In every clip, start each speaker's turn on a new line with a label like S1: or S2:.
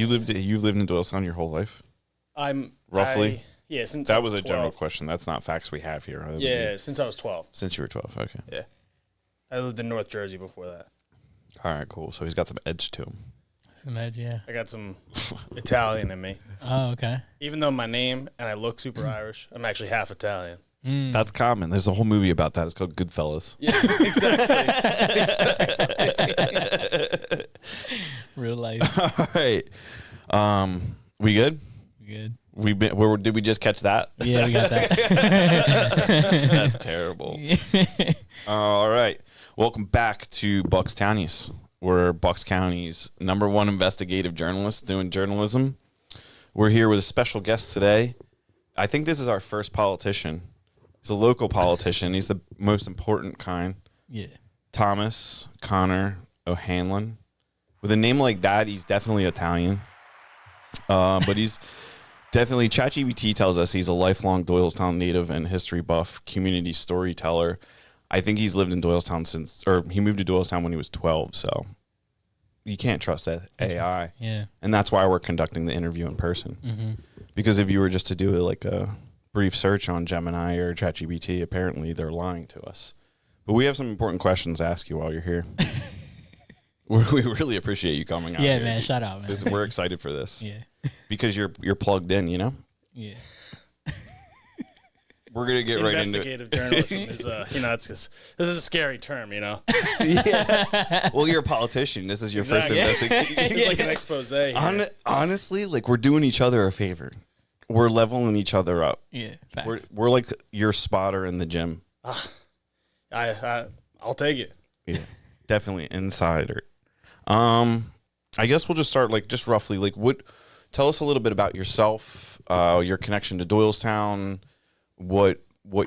S1: You've lived in Doylestown your whole life? Roughly?
S2: Since
S1: that was a
S2: 12.
S1: general question. That's not facts we have here.
S2: Since I was 12.
S1: Since you were 12, okay.
S2: Yeah. I lived in North Jersey before that.
S1: All right, cool. So he's got some edge to him.
S3: Some edge, yeah.
S2: I got some Italian in me.
S3: Oh, okay.
S2: Even though my name and I look super Irish, I'm actually half Italian.
S1: That's common. There's a whole movie about that. It's called Goodfellas.
S2: Yeah, exactly.
S3: Real life.
S1: All right. We good?
S3: Good.
S1: Did we just catch that?
S3: Yeah, we got that.
S1: That's terrible. All right. Welcome back to Bucks Townies. We're Bucks County's #1 investigative journalists doing journalism. We're here with a special guest today. I think this is our first politician. He's a local politician. He's the most important kind.
S3: Yeah.
S1: Thomas Connor Ohanlon. With a name like that, he's definitely Italian. But he's definitely, ChatGPT tells us he's a lifelong Doylestown native and history buff, community storyteller. I think he's lived in Doylestown he moved to Doylestown when he was 12, so you can't trust that AI.
S3: Yeah.
S1: And that's why we're conducting the interview in person. Mm-hmm. Because if you were just to do like a brief search on Gemini or ChatGPT, apparently they're lying to us. But we have some important questions to ask you while you're here. We really appreciate you coming out.
S3: Yeah,
S1: here.
S3: man. Shout out, man.
S1: We're excited for this.
S3: Yeah.
S1: Because you're plugged in, you know?
S3: Yeah.
S1: We're going to get right into it.
S2: Investigative journalism is, it's just, this is a scary term, you know?
S1: Yeah. Well, you're a politician. This is your first investigation.
S2: It's like an expose here.
S1: Honestly, like we're doing each other a favor. We're leveling each other up.
S3: Yeah. Facts.
S1: We're like your spotter in the gym.
S2: I'll take it.
S1: Yeah. Definitely insider. I guess we'll just start just roughly tell us a little bit about yourself, your connection to Doylestown, what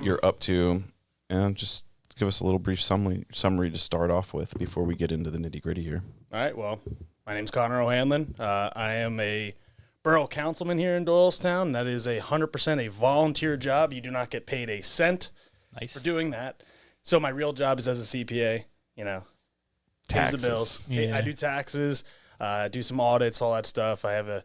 S1: you're up to, and just give us a little brief summary to start off with before we get into the nitty-gritty here.
S2: All right, well, my name's Connor Ohanlon. I am a borough councilman here in Doylestown. That is 100% a volunteer job. You do not get paid a cent for doing that. So my real job is as a CPA, pays the bills.
S3: Yeah.
S2: I do taxes, do some audits, all that stuff. I have a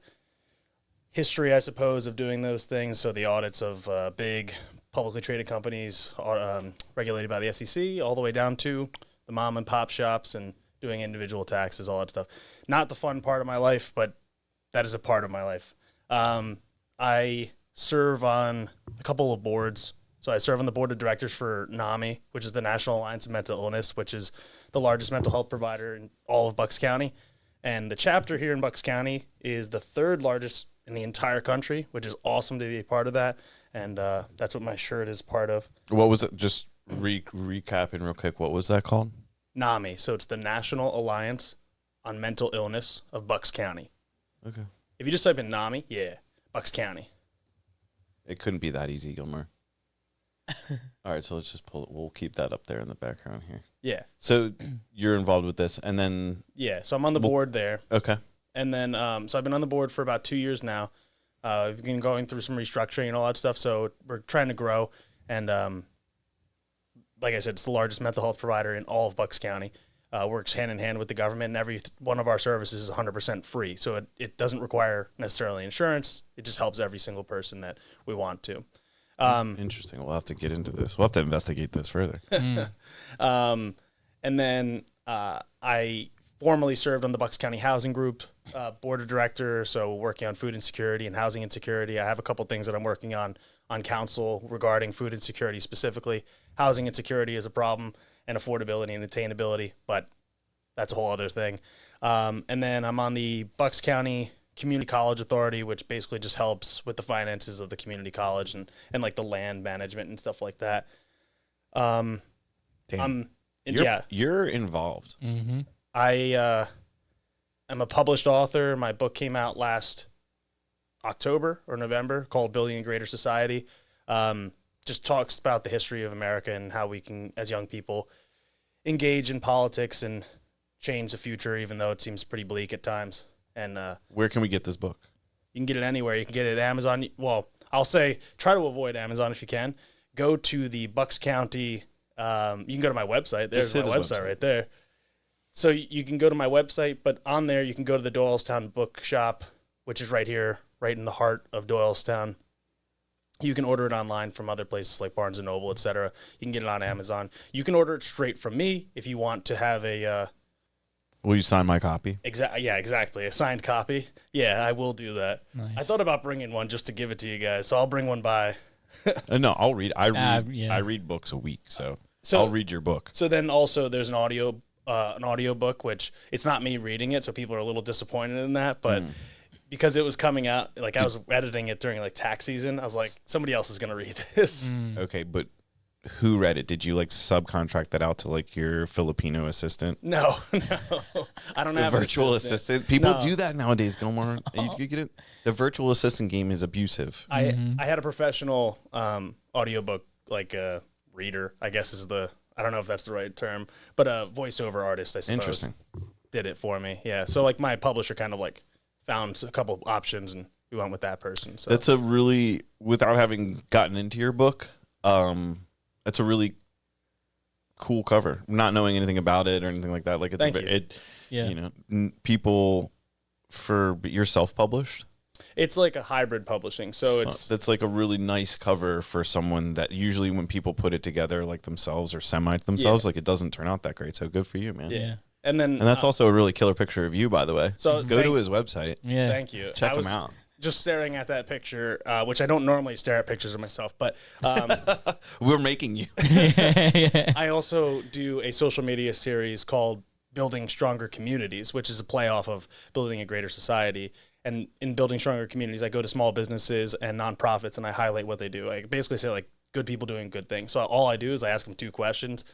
S2: history, I suppose, of doing those things. So the audits of big publicly traded companies are regulated by the SEC, all the way down to the mom and pop shops and doing individual taxes, all that stuff. Not the fun part of my life, but that is a part of my life. I serve on a couple of boards. So I serve on the board of directors for NAMI, which is the National Alliance of Mental Illness, which is the largest mental health provider in all of Bucks County. And the chapter here in Bucks County is the third largest in the entire country, which is awesome to be a part of that. And that's what my shirt is part of.
S1: What was it? Just recapping real quick. What was that called?
S2: NAMI. So it's the National Alliance on Mental Illness of Bucks County.
S1: Okay.
S2: If you just type in NAMI, Bucks County.
S1: It couldn't be that easy, Gilmer. All right, so let's just we'll keep that up there in the background here.
S2: Yeah.
S1: So you're involved with this, and then...
S2: Yeah, so I'm on the board there.
S1: Okay.
S2: And then, so I've been on the board for about 2 years now. We've been going through some restructuring and all that stuff, so we're trying to grow. And like I said, it's the largest mental health provider in all of Bucks County. Works hand in hand with the government, and every one of our services is 100% free. So it doesn't require necessarily insurance. It just helps every single person that we want to.
S1: Interesting. We'll have to get into this. We'll have to investigate this further.
S2: And then I formerly served on the Bucks County Housing Group board of director, so working on food insecurity and housing insecurity. I have a couple things that I'm working on council regarding food insecurity specifically. Housing insecurity is a problem, and affordability and attainability, but that's a whole other thing. And then I'm on the Bucks County Community College Authority, which basically just helps with the finances of the community college and like the land management and stuff like that.
S1: You're involved.
S3: Mm-hmm.
S2: I am a published author. My book came out last October or November called Building a Greater Society. Just talks about the history of America and how we can, as young people, engage in politics and change the future, even though it seems pretty bleak at times. And
S1: where can we get this book?
S2: You can get it anywhere. You can get it at Amazon. Well, I'll say try to avoid Amazon if you can. Go to the Bucks County. You can go to my website. There's my website right there. So you can go to my website, but on there you can go to the Doylestown Bookshop which is right here, right in the heart of Doylestown. You can order it online from other places like Barnes & Noble, etc. You can get it on Amazon. You can order it straight from me if you want to have a...
S1: Will you sign my copy?
S2: Yeah, exactly. A signed copy. Yeah, I will do that.
S3: Nice.
S2: I thought about bringing one just to give it to you guys, so I'll bring one by.
S1: No, I'll read. I
S3: yeah.
S1: read books a week, so
S2: So-
S1: I'll read your book.
S2: So then also there's an audio book, which it's not me reading it, so people are a little disappointed in that, but because it was coming out, like I was editing it during like tax season, I was like, somebody else is gonna read this.
S1: Okay, but who read it? Did you like subcontract that out to like your Filipino assistant?
S2: No, I don't
S1: The
S2: have an
S1: virtual assistant. People
S2: No.
S1: do that nowadays, Gilmore. You get it? The virtual assistant game is abusive.
S2: I had a professional audiobook like reader, I guess is I don't know if that's the right term, but a voiceover artist, I suppose.
S1: Interesting.
S2: Did it for me. Yeah. So like my publisher kind of like found a couple options and we went with that person. So
S1: That's a really, without having gotten into your book, that's a really cool cover. Not knowing anything about it or anything like that. Like it's
S2: Thank you.
S3: Yeah.
S1: You know, people you're self-published.
S2: it's like a hybrid publishing. So it's
S1: that's like a really nice cover for someone that usually when people put it together like themselves or semi themselves, like it doesn't turn out that great. So good for you, man.
S3: Yeah.
S2: and then
S1: And that's also a really killer picture of you, by the way.
S2: So
S1: Go to his website.
S3: Yeah.
S2: Thank you.
S1: Check
S2: I
S1: him
S2: was
S1: out.
S2: Just staring at that picture, which I don't normally stare at pictures of myself, but
S1: We're making you.
S3: Yeah.
S2: I also do a social media series called Building Stronger Communities, which is a play off of building a greater society. And in building stronger communities, I go to small businesses and nonprofits and I highlight what they do. I basically say like good people doing good things. So all I do is I ask them 2 questions,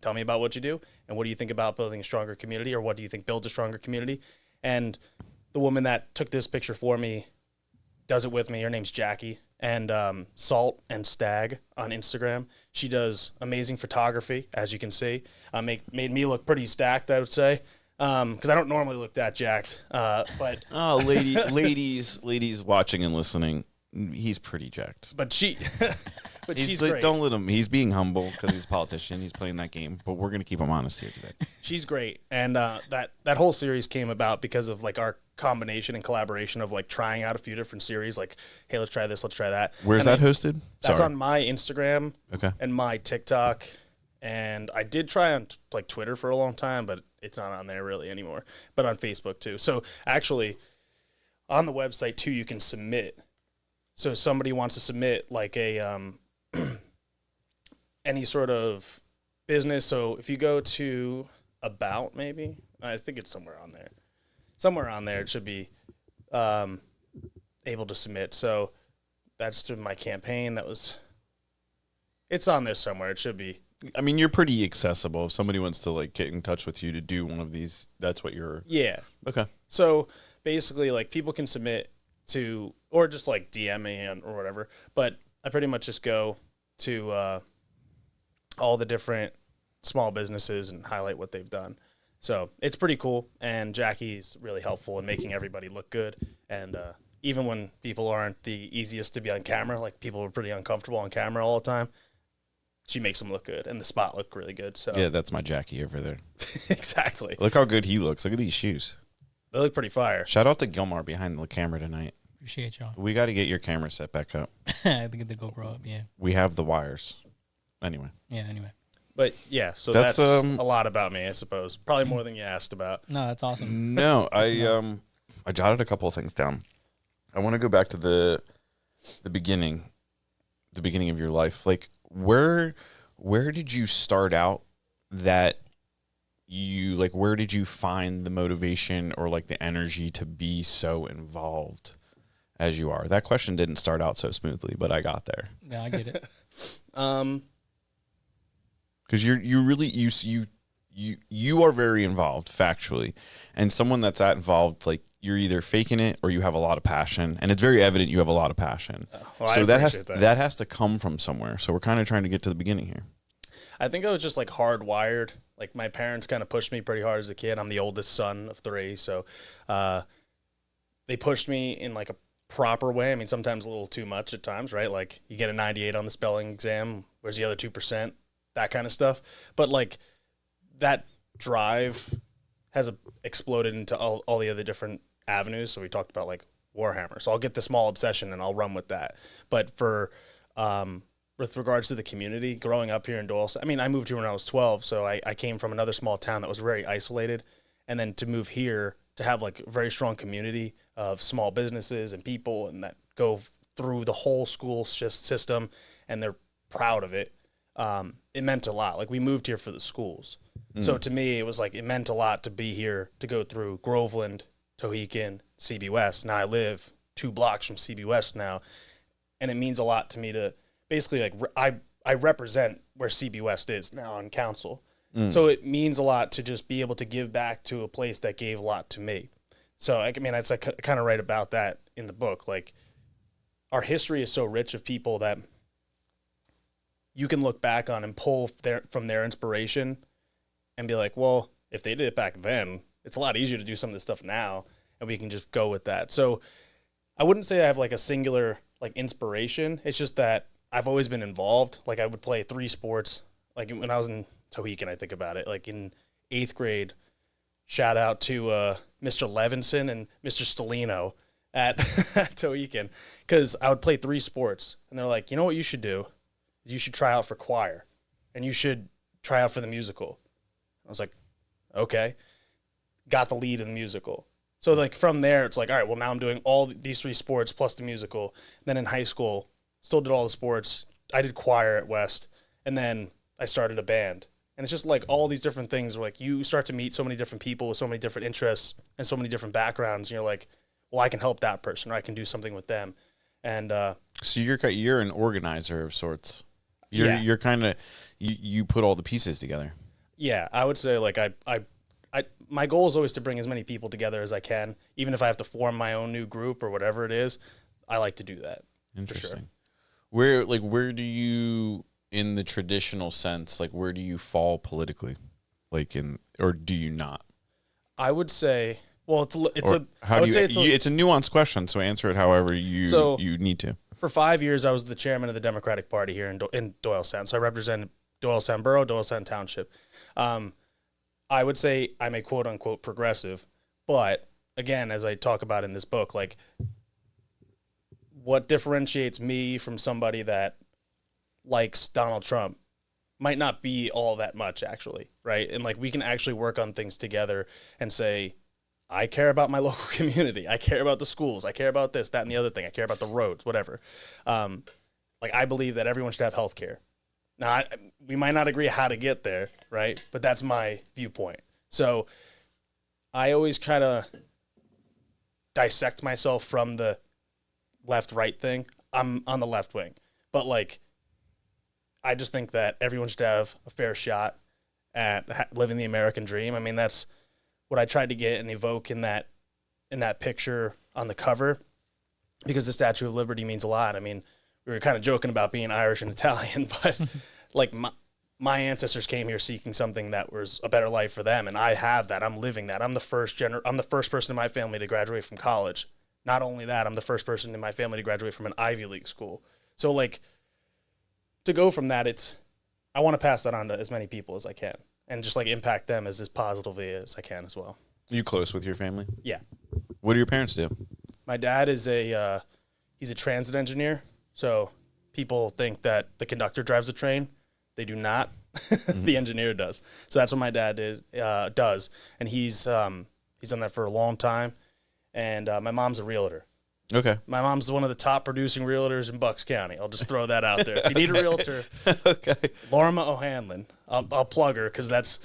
S2: tell me about what you do and what do you think about building a stronger community, or what do you think builds a stronger community? And the woman that took this picture for me does it with me. Her name's Jackie, and Salt and Stag on Instagram. She does amazing photography, as you can see. Made me look pretty stacked, I would say, because I don't normally look that jacked. But
S1: Oh, ladies watching and listening, he's pretty jacked.
S2: but she's
S1: He's
S2: great.
S1: don't let him. He's being humble because he's a politician. He's playing that game, but we're gonna keep him honest here today.
S2: She's great, and that whole series came about because of like our combination and collaboration of like trying out a few different series. Like, hey, let's try this, let's try that.
S1: Where's
S2: And
S1: that hosted?
S2: That's
S1: Sorry.
S2: on my Instagram.
S1: Okay.
S2: And my TikTok, and I did try on like Twitter for a long time, but it's not on there really anymore. But on Facebook too. So actually, on the website too, you can submit. So if somebody wants to submit like a any sort of business. So if you go to About, maybe I think it's somewhere on there. Somewhere on there, it should be able to submit. So that's to my campaign. It's on there somewhere. It should be.
S1: I mean, you're pretty accessible. If somebody wants to like get in touch with you to do one of these, that's what you're.
S2: Yeah.
S1: Okay.
S2: So basically, like people can submit to, or just like DM me or whatever. But I pretty much just go to all the different small businesses and highlight what they've done. So it's pretty cool. And Jackie's really helpful in making everybody look good. And even when people aren't the easiest to be on camera, like people are pretty uncomfortable on camera all the time, she makes them look good and the spot look really good. So
S1: Yeah, that's my Jackie over there.
S2: exactly.
S1: Look how good he looks. Look at these shoes.
S2: They look pretty fire.
S1: Shout out to Gilmar behind the camera tonight.
S3: Appreciate y'all.
S1: We got to get your camera set back up.
S3: I think the GoPro up. Yeah.
S1: We have the wires. Anyway.
S3: Yeah. Anyway.
S2: But yeah, so
S1: That's,
S2: that's a lot about me, I suppose. Probably more than you asked about.
S3: No, that's awesome.
S1: No, I jotted a couple of things down. I want to go back to the beginning of your life. Like where did you start out that you like where did you find the motivation or like the energy to be so involved as you are? That question didn't start out so smoothly, but I got there.
S3: Yeah, I get it.
S1: Because you are very involved factually, and someone that's that involved, like you're either faking it or you have a lot of passion, and it's very evident you have a lot of passion.
S2: Well, I
S1: So that has
S2: appreciate
S1: that has to come from somewhere. So we're kind of trying to get to the beginning here.
S2: I think I was just like hardwired. Like my parents kind of pushed me pretty hard as a kid. I'm the oldest son of 3, so they pushed me in like a proper way. I mean, sometimes a little too much at times, right? Like you get a 98 on the spelling exam. Where's the other 2%? That kind of stuff. But like that drive has exploded into all the other different avenues. So we talked about like Warhammer. So I'll get the small obsession and I'll run with that. But for with regards to the community, growing up here in Doylestown, I mean, I moved here when I was 12, so I came from another small town that was very isolated. And then to move here, to have like a very strong community of small businesses and people and that go through the whole school system and they're proud of it, it meant a lot. Like we moved here for the schools. So to me, it was like it meant a lot to be here, to go through Groveland, Tohickon, CB West. Now I live 2 blocks from CB West now, and it means a lot to me to basically like I represent where CB West is now on council. So it means a lot to just be able to give back to a place that gave a lot to me. So I mean, it's like kind of write about that in the book. Like our history is so rich of people that you can look back on and pull from their inspiration and be like, well, if they did it back then, it's a lot easier to do some of this stuff now, and we can just go with that. So I wouldn't say I have like a singular like inspiration. It's just that I've always been involved. Like I would play 3 sports. Like when I was in Tohickon, I think about it. Like in 8th grade, shout out to Mr. Levinson and Mr. Stelino at Tohickon, because I would play 3 sports, and they're like, you know what you should do? You should try out for choir, and you should try out for the musical. I was like, okay. Got the lead in the musical. So like from there, it's like, all right, well now I'm doing all these 3 sports plus the musical. Then in high school, still did all the sports. I did choir at West, and then I started a band. And it's just like all these different things where like you start to meet so many different people with so many different interests and so many different backgrounds. And you're like, well, I can help that person, or I can do something with them. And
S1: so you're an organizer of sorts. You're kind of you put all the pieces together.
S2: Yeah, I would say like my goal is always to bring as many people together as I can, even if I have to form my own new group or whatever it is. I like to do that.
S1: Interesting. Where do you, in the traditional sense, like where do you fall politically, like or do you not?
S2: I would say, well, it's
S1: a nuanced question, so answer it however you need to.
S2: For 5 years, I was the chairman of the Democratic Party here in Doylestown, so I represented Doylestown Borough, Doylestown Township. I would say I'm a quote-unquote progressive, but again, as I talk about in this book, like what differentiates me from somebody that likes Donald Trump might not be all that much, actually, right? And like we can actually work on things together and say, I care about my local community. I care about the schools. I care about this, that, and the other thing. I care about the roads, whatever. Like I believe that everyone should have health care. Now, we might not agree how to get there, right? But that's my viewpoint. So I always kind of dissect myself from the left-right thing. I'm on the left wing. But, like, I just think that everyone should have a fair shot at living the American dream. I mean, that's what I tried to get and evoke in that picture on the cover, because the Statue of Liberty means a lot. I mean, we were kind of joking about being Irish and Italian, but like my ancestors came here seeking something that was a better life for them, and I have that. I'm living that. I'm the first person in my family to graduate from college. Not only that, I'm the first person in my family to graduate from an Ivy League school. So like to go from that, I want to pass that on to as many people as I can and just like impact them as positively as I can as well.
S1: Are you close with your family?
S2: Yeah.
S1: What do your parents do?
S2: My dad is he's a transit engineer. So people think that the conductor drives the train. They do not. The engineer does. So that's what my dad does. And he's done that for a long time. And my mom's a realtor.
S1: Okay.
S2: My mom's one of the top producing realtors in Bucks County. I'll just throw that out there. If you need a realtor,
S1: okay.
S2: Lorma Ohanlon. I'll plug her because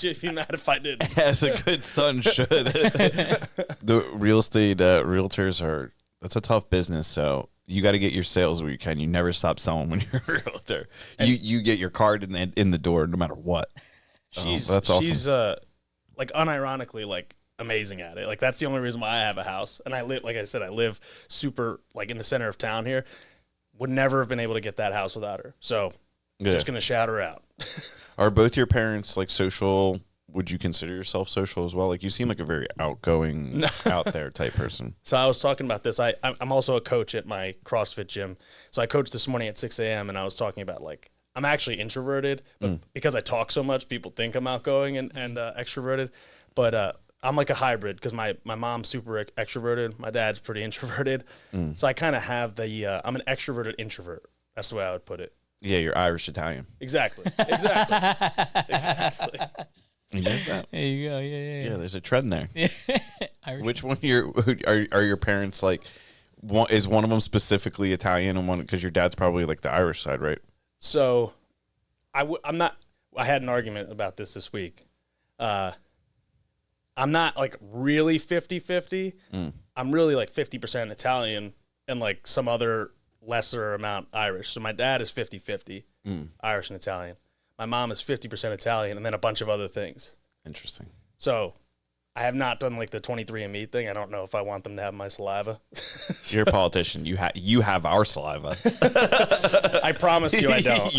S2: she'd be mad if I didn't.
S1: As a good son should. The real estate realtors that's a tough business. So you got to get your sales where you can. You never stop selling when you're a realtor. You get your card in the door no matter what. That's awesome. She's
S2: like unironically like amazing at it. Like that's the only reason why I have a house. And I live super like in the center of town here. Would never have been able to get that house without her. So just gonna shout her out.
S1: Are both your parents like social? Would you consider yourself social as well? Like you seem like a very outgoing, out there type person.
S2: So I was talking about this. I'm also a coach at my CrossFit gym. So I coached this morning at 6 a.m. and I was talking about like I'm actually introverted, but because I talk so much, people think I'm outgoing and extroverted. But I'm like a hybrid because my mom's super extroverted. My dad's pretty introverted. So I kind of have I'm an extroverted introvert. That's the way I would put it.
S1: Yeah, you're Irish Italian.
S2: Exactly.
S1: You notice that?
S3: There you go. Yeah.
S1: There's a trend there.
S3: Irish.
S1: Which one are your parents like? Is one of them specifically Italian and one because your dad's probably like the Irish side, right?
S2: So I'm not. I had an argument about this week. I'm not like really 50-50. I'm really like 50% Italian and like some other lesser amount Irish. So my dad is 50-50 Irish and Italian. My mom is 50% Italian and then a bunch of other things.
S1: Interesting.
S2: So I have not done like the 23andMe thing. I don't know if I want them to have my saliva.
S1: You're a politician. You have our saliva.
S2: I promise you I don't.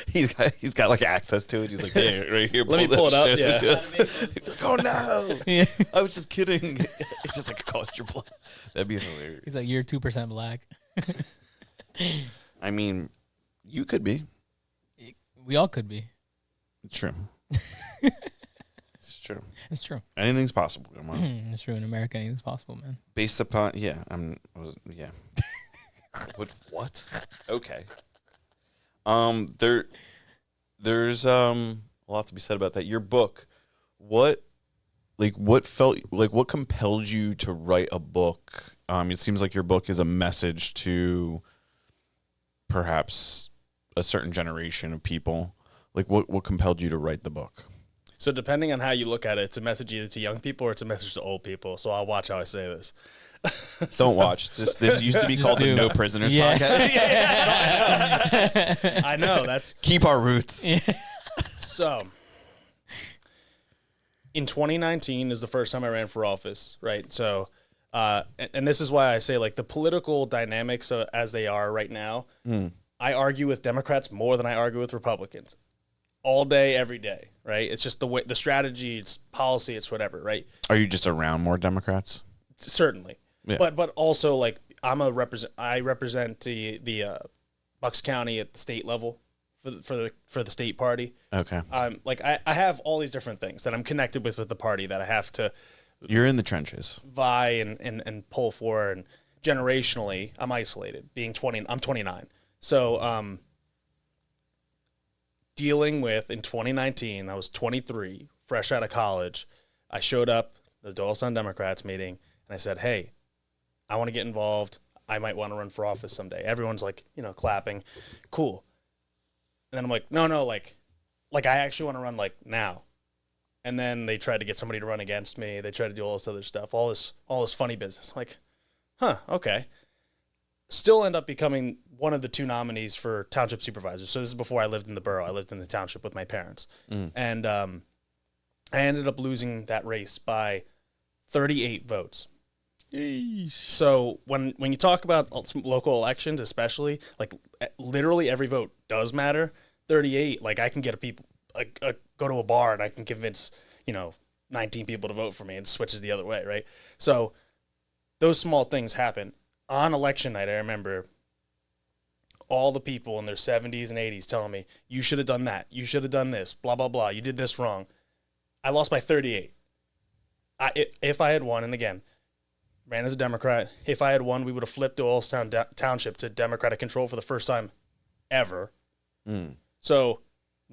S1: He's got like access to it. He's like, hey, right here.
S2: Let me pull it up. Yeah.
S1: He's like, oh no.
S3: Yeah.
S1: I was just kidding. It's just like cost your blood. That'd be hilarious.
S3: He's like, you're 2% black.
S1: I mean, you could be.
S3: We all could be.
S1: It's true. It's true.
S3: It's true.
S1: Anything's possible. Come on.
S3: It's true. In America, anything's possible, man.
S1: Based upon, yeah. What? Okay. There's a lot to be said about that. Your book, what compelled you to write a book? It seems like your book is a message to perhaps a certain generation of people. Like what compelled you to write the book?
S2: So depending on how you look at it, it's a message either to young people or it's a message to old people. So I'll watch how I say this.
S1: Don't watch. This used to be called the No Prisoners Podcast.
S2: I know. That's
S1: keep our roots.
S2: So in 2019 is the first time I ran for office, right? So and this is why I say like the political dynamics as they are right now, I argue with Democrats more than I argue with Republicans. All day, every day, right? It's just the way, the strategy, it's policy, it's whatever, right?
S1: Are you just around more Democrats?
S2: Certainly.
S1: Yeah.
S2: But also like I represent the Bucks County at the state level for the state party.
S1: Okay.
S2: Like I have all these different things that I'm connected with the party that I have to
S1: You're in the trenches.
S2: vie and pull for, and generationally I'm isolated. I'm 29. So dealing with in 2019, I was 23, fresh out of college. I showed up at the Doylestown Democrats meeting and I said, hey, I want to get involved. I might want to run for office someday. Everyone's like, clapping. Cool. And then I'm like, no, like I actually want to run like now. And then they tried to get somebody to run against me. They tried to do all this other stuff, all this funny business. I'm like, okay. Still end up becoming one of the two nominees for township supervisors. So this is before I lived in the borough. I lived in the township with my parents. And I ended up losing that race by 38 votes.
S1: Yeesh.
S2: So when you talk about some local elections, especially, like literally every vote does matter. 38, like I can get go to a bar and I can convince 19 people to vote for me and it switches the other way, right? So those small things happen. On election night, I remember all the people in their 70s and 80s telling me, you should have done that. You should have done this, blah, blah, blah. You did this wrong. I lost by 38. If I had won, and again, ran as a Democrat, if I had won, we would have flipped Doylestown Township to Democratic control for the first time ever. So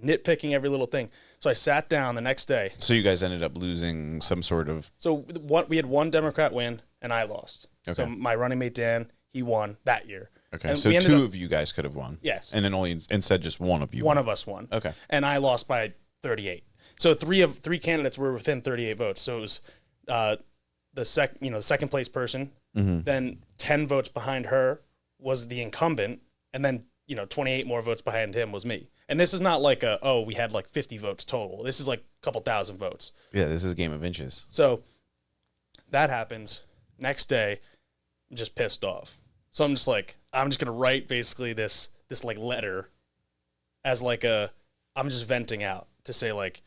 S2: nitpicking every little thing. So I sat down the next day.
S1: So you guys ended up losing some sort of...
S2: So we had one Democrat win, and I lost.
S1: Okay.
S2: So my running mate, Dan, he won that year.
S1: Okay,
S2: And
S1: so
S2: we ended
S1: two
S2: up-
S1: of you guys could have won.
S2: Yes.
S1: And then instead just one of you
S2: One
S1: won.
S2: of us won.
S1: Okay.
S2: And I lost by 38. So three candidates were within 38 votes. So it was the second place person. Then 10 votes behind her was the incumbent, and then 28 more votes behind him was me. And this is not like we had like 50 votes total. This is like a couple thousand votes.
S1: Yeah, this is a game of inches.
S2: So that happens. Next day, I'm just pissed off. So I'm just gonna write basically this like letter as like I'm just venting out to say like,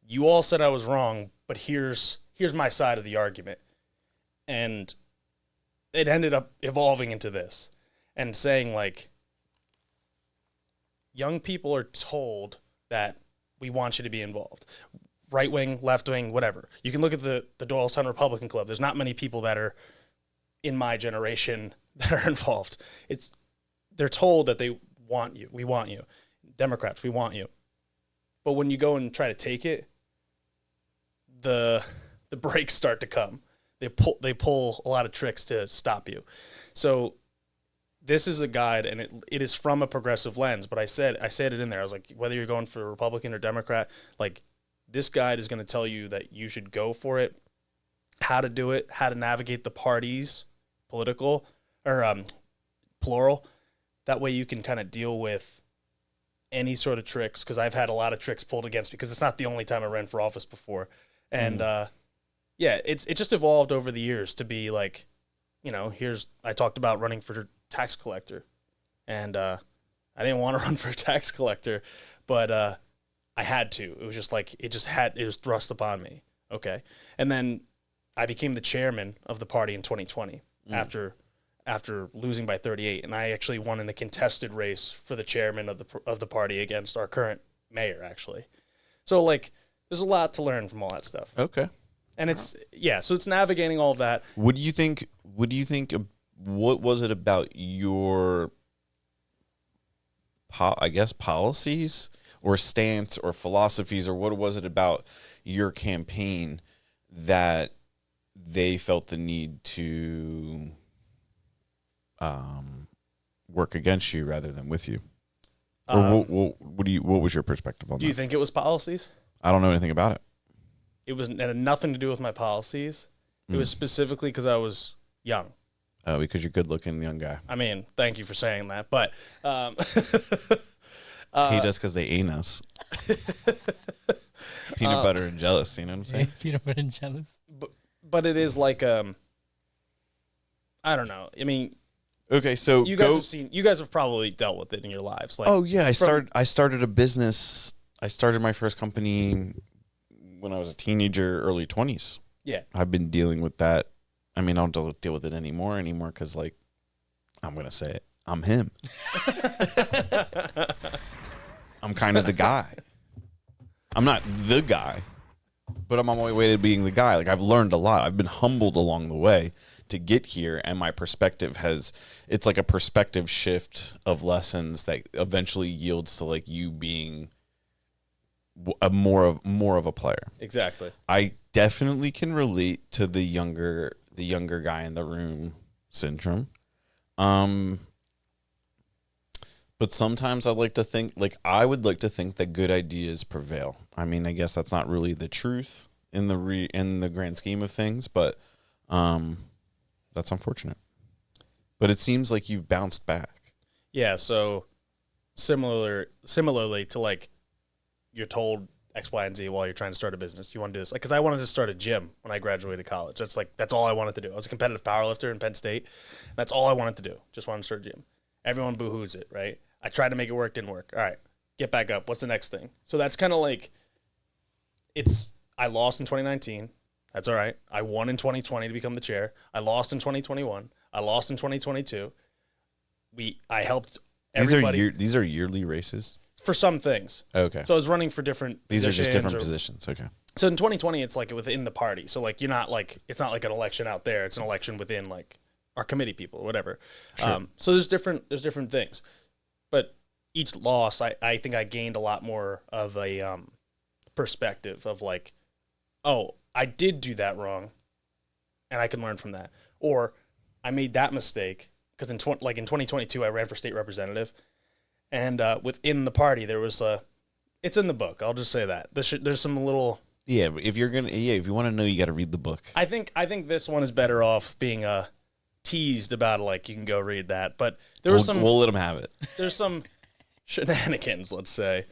S2: you all said I was wrong, but here's my side of the argument. And it ended up evolving into this and saying like, young people are told that we want you to be involved. right wing, left wing, whatever. You can look at the Doylestown Republican Club. There's not many people that are in my generation that are involved. They're told that they want you. We want you. Democrats, we want you. But when you go and try to take it, the breaks start to come. They pull a lot of tricks to stop you. So this is a guide, and it is from a progressive lens. But I said it in there. I was like, whether you're going for Republican or Democrat, like this guide is going to tell you that you should go for it, how to do it, how to navigate the parties, political or plural. That way you can kind of deal with any sort of tricks, because I've had a lot of tricks pulled against me, because it's not the only time I ran for office before. And it just evolved over the years to be like, I talked about running for tax collector, and I didn't want to run for a tax collector, but I had to. It was just like it was thrust upon me. Okay, and then I became the chairman of the party in 2020 after losing by 38, and I actually won in a contested race for the chairman of the party against our current mayor, actually. So like, there's a lot to learn from all that stuff.
S1: Okay.
S2: And so it's navigating all of that.
S1: What do you think? What was it about your, policies or stance or philosophies, or what was it about your campaign that they felt the need to work against you rather than with you? Or what was your perspective on that?
S2: Do you think it was policies?
S1: I don't know anything about it.
S2: It had nothing to do with my policies. It was specifically because I was young.
S1: Oh, because you're a good-looking young guy.
S2: I mean, thank you for saying that, but
S1: hate us because they ain't us. Peanut butter and jealous, you know what I'm saying?
S3: Peanut butter and jealous.
S2: But it is like I don't know. I mean,
S1: okay, so
S2: you guys have probably dealt with it in your lives. Like,
S1: oh yeah, I started a business. I started my first company when I was a teenager, early 20s.
S2: Yeah,
S1: I've been dealing with that. I mean, I don't deal with it anymore because, like, I'm gonna say it. I'm him. I'm kind of the guy. I'm not the guy, but I'm on my way to being the guy. Like, I've learned a lot. I've been humbled along the way to get here, and my perspective it's like a perspective shift of lessons that eventually yields to, like, you being a more of a player.
S2: Exactly.
S1: I definitely can relate to the younger guy in the room syndrome. But sometimes I would like to think that good ideas prevail. I mean, I guess that's not really the truth in the grand scheme of things, but that's unfortunate. But it seems like you've bounced back.
S2: Yeah, so similarly to, like, you're told X, Y, and Z while you're trying to start a business. You want to do this. Like, because I wanted to start a gym when I graduated college. That's all I wanted to do. I was a competitive powerlifter in Penn State. That's all I wanted to do. Just wanted to start a gym. Everyone boo-hoos it, right? I tried to make it work, didn't work. All right, get back up. What's the next thing? So that's kind of like, I lost in 2019. That's all right. I won in 2020 to become the chair. I lost in 2021. I lost in 2022. I helped everybody.
S1: These are yearly races?
S2: For some things.
S1: Okay.
S2: So I was running for different
S1: These are just different
S2: positions.
S1: Okay.
S2: So in 2020, it's like within the party. So, like, it's not like an election out there. It's an election within, like, our committee people or whatever.
S1: Sure.
S2: So there's different things. But each loss, I think I gained a lot more of a perspective of, like, oh, I did do that wrong, and I can learn from that. Or I made that mistake, because in 2022, I ran for state representative. And within the party, there was it's in the book. I'll just say that there's some little.
S1: Yeah, if you want to know, you got to read the book.
S2: I think this one is better off being teased about. Like, you can go read that, but we'll
S1: let them have it.
S2: There's some shenanigans, let's say,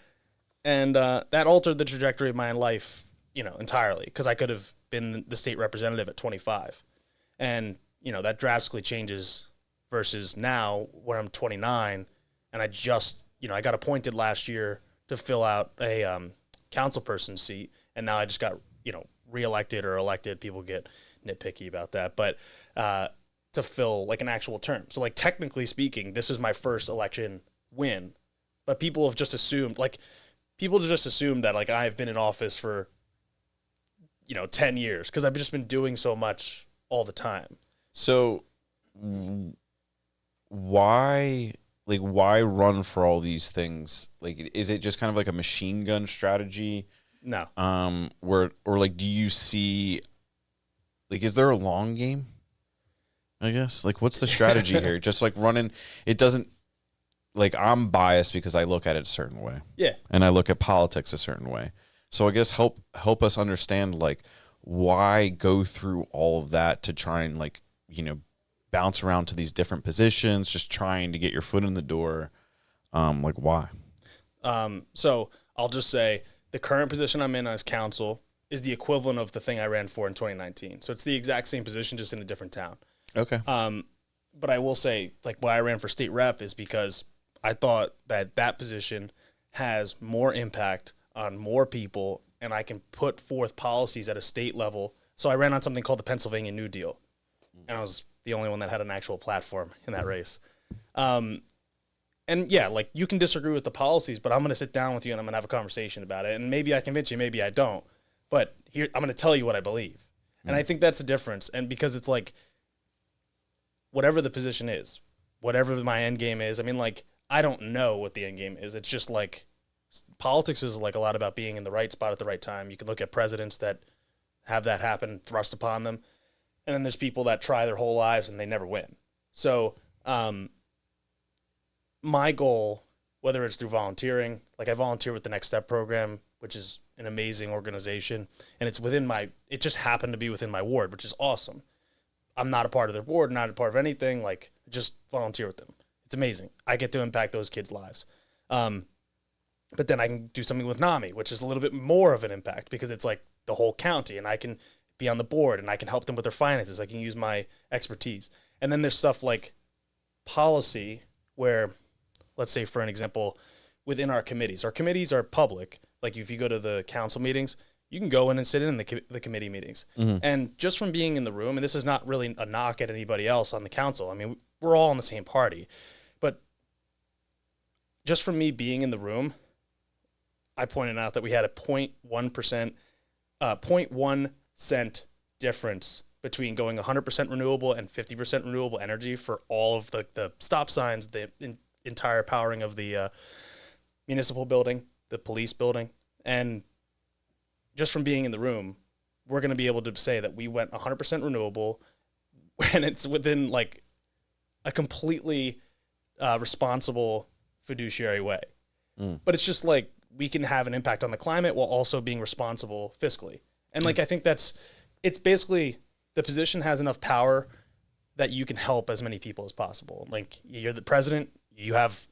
S2: and that altered the trajectory of my life, entirely, because I could have been the state representative at 25, and that drastically changes versus now when I'm 29. And I just, I got appointed last year to fill out a councilperson seat, and now I just got, reelected or elected. People get nitpicky about that, but to fill, like, an actual term. So, like, technically speaking, this is my first election win, but people have just assumed, that, like, I've been in office for 10 years because I've just been doing so much all the time.
S1: So why run for all these things? Like, is it just kind of like a machine gun strategy?
S2: No.
S1: Do you see, like, is there a long game? I guess, like, what's the strategy here? Just like running, it doesn't, like, I'm biased because I look at it a certain way.
S2: Yeah.
S1: And I look at politics a certain way. So I guess help us understand, like, why go through all of that to try and, like, bounce around to these different positions, just trying to get your foot in the door. Like, why?
S2: So I'll just say the current position I'm in as council is the equivalent of the thing I ran for in 2019. So it's the exact same position, just in a different town.
S1: Okay.
S2: But I will say, like, why I ran for state rep is because I thought that position has more impact on more people, and I can put forth policies at a state level. So I ran on something called the Pennsylvania New Deal, and I was the only one that had an actual platform in that race. And yeah, like, you can disagree with the policies, but I'm going to sit down with you and I'm going to have a conversation about it. And maybe I convince you, maybe I don't. But here, I'm going to tell you what I believe. And I think that's the difference. And because it's like, whatever the position is, whatever my end game is, I mean, like, I don't know what the end game is. It's just like, politics is like a lot about being in the right spot at the right time. You can look at presidents that have that happen thrust upon them. And then there's people that try their whole lives and they never win. So my goal, whether it's through volunteering, like, I volunteer with the Next Step program, which is an amazing organization. And it's it just happened to be within my ward, which is awesome. I'm not a part of their board, not a part of anything. Like, just volunteer with them. It's amazing. I get to impact those kids' lives. But then I can do something with NAMI, which is a little bit more of an impact because it's like the whole county, and I can be on the board and I can help them with their finances. I can use my expertise. And then there's stuff like policy where, let's say, for an example, within our committees are public. Like, if you go to the council meetings, you can go in and sit in the committee meetings. Mm-hmm. And just from being in the room, and this is not really a knock at anybody else on the council. I mean, we're all in the same party. But just from me being in the room, I pointed out that we had a 0.1 cent difference between going 100% renewable and 50% renewable energy for all of the stop signs, the entire powering of the municipal building, the police building. And just from being in the room, we're going to be able to say that we went 100% renewable, and it's within, like, a completely responsible fiduciary way. But it's just like, we can have an impact on the climate while also being responsible fiscally. And like, I think it's basically, the position has enough power that you can help as many people as possible. Like, you're the president, you have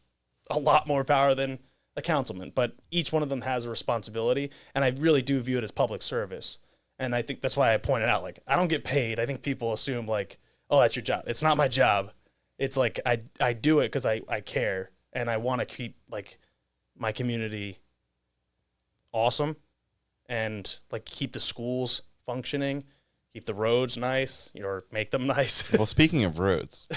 S2: a lot more power than a councilman, but each one of them has a responsibility. And I really do view it as public service. And I think that's why I pointed out, like, I don't get paid. I think people assume, like, oh, that's your job. It's not my job. It's like, I do it because I care, and I want to keep, like, my community awesome, and, like, keep the schools functioning, keep the roads nice, or make them nice.
S1: Well, speaking of roads,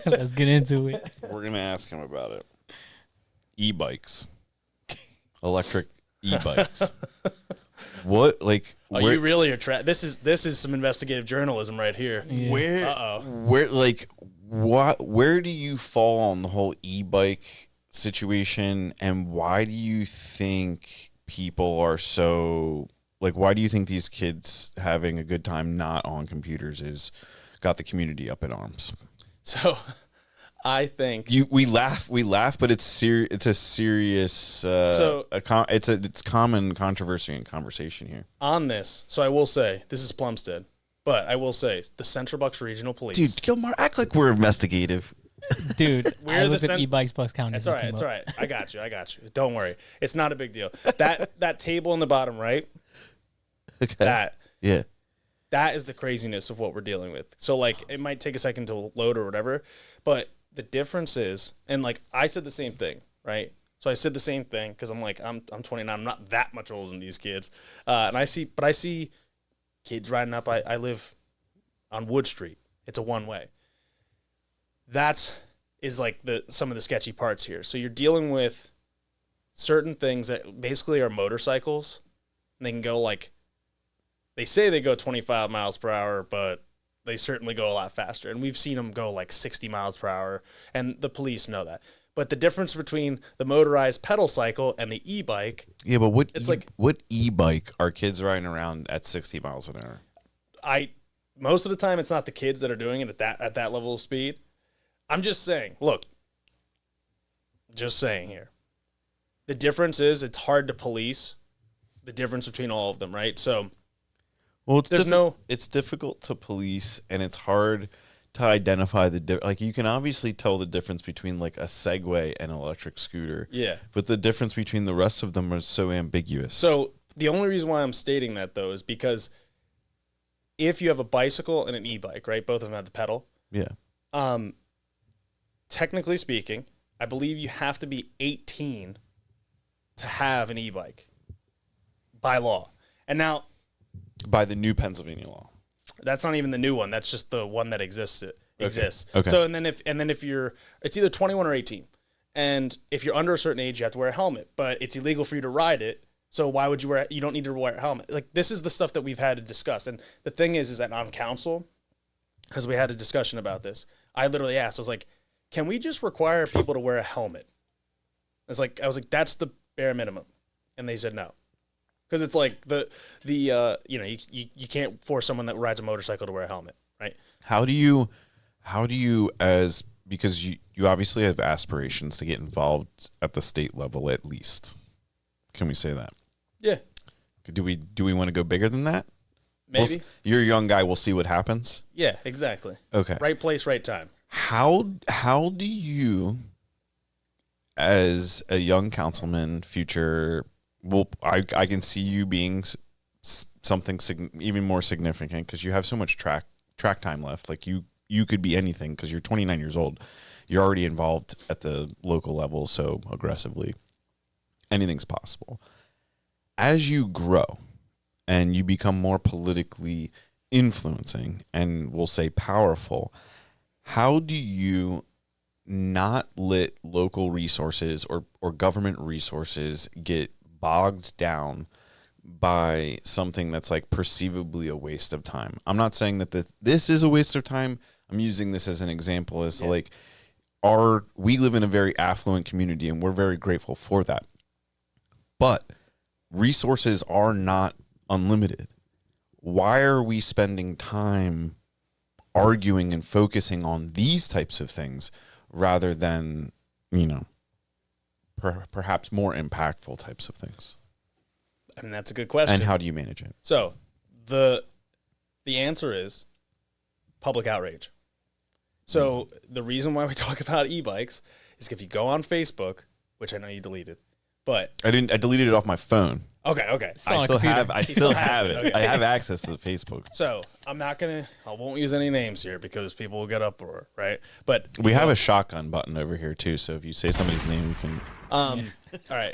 S3: let's get into it.
S1: We're going to ask him about it. E-bikes. Electric e-bikes. What, like,
S2: you really are this is some investigative journalism right here.
S3: Yeah.
S1: Where do you fall on the whole e-bike situation, and why do you think people are so, like, why do you think these kids having a good time not on computers is got the community up in arms?
S2: So I think
S1: we laugh, but it's a serious it's common controversy and conversation here
S2: on this. So I will say, this is Plumstead, but I will say the Central Bucks Regional Police.
S1: Dude, Gilmar, act like we're investigative.
S3: Dude, I looked at e-bikes Bucks County.
S2: It's all right. It's all right. I got you. Don't worry. It's not a big deal. That table in the bottom right.
S1: Okay.
S2: That is the craziness of what we're dealing with. So, like, it might take a second to load or whatever, but the difference is, and, like, I said the same thing, right? So I said the same thing because I'm like, I'm 29. I'm not that much older than these kids, and I see kids riding up. I live on Wood Street. It's a one-way. That is, like, some of the sketchy parts here. So you're dealing with certain things that basically are motorcycles, and they can go, like, They say they go 25 miles per hour, but they certainly go a lot faster. And we've seen them go like 60 miles per hour, and the police know that. But the difference between the motorized pedal cycle and the e-bike...
S1: Yeah, but what e-bike are kids riding around at 60 miles an hour?
S2: Most of the time, it's not the kids that are doing it at that level of speed. I'm just saying, look, just saying here. The difference is it's hard to police the difference between all of them, right? So,
S1: well, it's difficult to police, and it's hard to identify like you can obviously tell the difference between like a Segway and an electric scooter.
S2: Yeah.
S1: But the difference between the rest of them is so ambiguous.
S2: So the only reason why I'm stating that though is because if you have a bicycle and an e-bike, right, both of them have the pedal.
S1: Yeah.
S2: Technically speaking, I believe you have to be 18 to have an e-bike by law. And now,
S1: by the new Pennsylvania law.
S2: That's not even the new one. That's just the one that exists.
S1: Okay.
S2: So and then if you're, it's either 21 or 18, and if you're under a certain age, you have to wear a helmet. But it's illegal for you to ride it. So why would you wear? You don't need to wear a helmet. Like, this is the stuff that we've had to discuss. And the thing is that on council, because we had a discussion about this, I literally asked. I was like, can we just require people to wear a helmet? I was like, that's the bare minimum, and they said no. Because it's like you can't force someone that rides a motorcycle to wear a helmet, right?
S1: How do you because you obviously have aspirations to get involved at the state level at least. Can we say that?
S2: Yeah.
S1: Do we want to go bigger than that?
S2: Maybe.
S1: You're a young guy. We'll see what happens.
S2: Yeah, exactly.
S1: Okay.
S2: Right place, right time.
S1: How do you, as a young councilman, future? Well, I can see you being something even more significant because you have so much track time left. Like you could be anything because you're 29 years old. You're already involved at the local level so aggressively. Anything's possible. As you grow and you become more politically influencing and we'll say powerful, how do you not let local resources or government resources get bogged down by something that's like perceivably a waste of time? I'm not saying that this is a waste of time. I'm using this as an example as to like we live in a very affluent community and we're very grateful for that. But resources are not unlimited. Why are we spending time arguing and focusing on these types of things rather than, perhaps more impactful types of things?
S2: I mean, that's a good question.
S1: And how do you manage it?
S2: So the answer is public outrage. So the reason why we talk about e-bikes is if you go on Facebook, which I know you deleted, but
S1: I deleted it off my phone.
S2: Okay.
S1: I still have it.
S2: Okay.
S1: I have access to the Facebook.
S2: So I won't use any names here because people will get uproar, right? But
S1: we have a shotgun button over here too. So if you say somebody's name, you can.
S2: All right.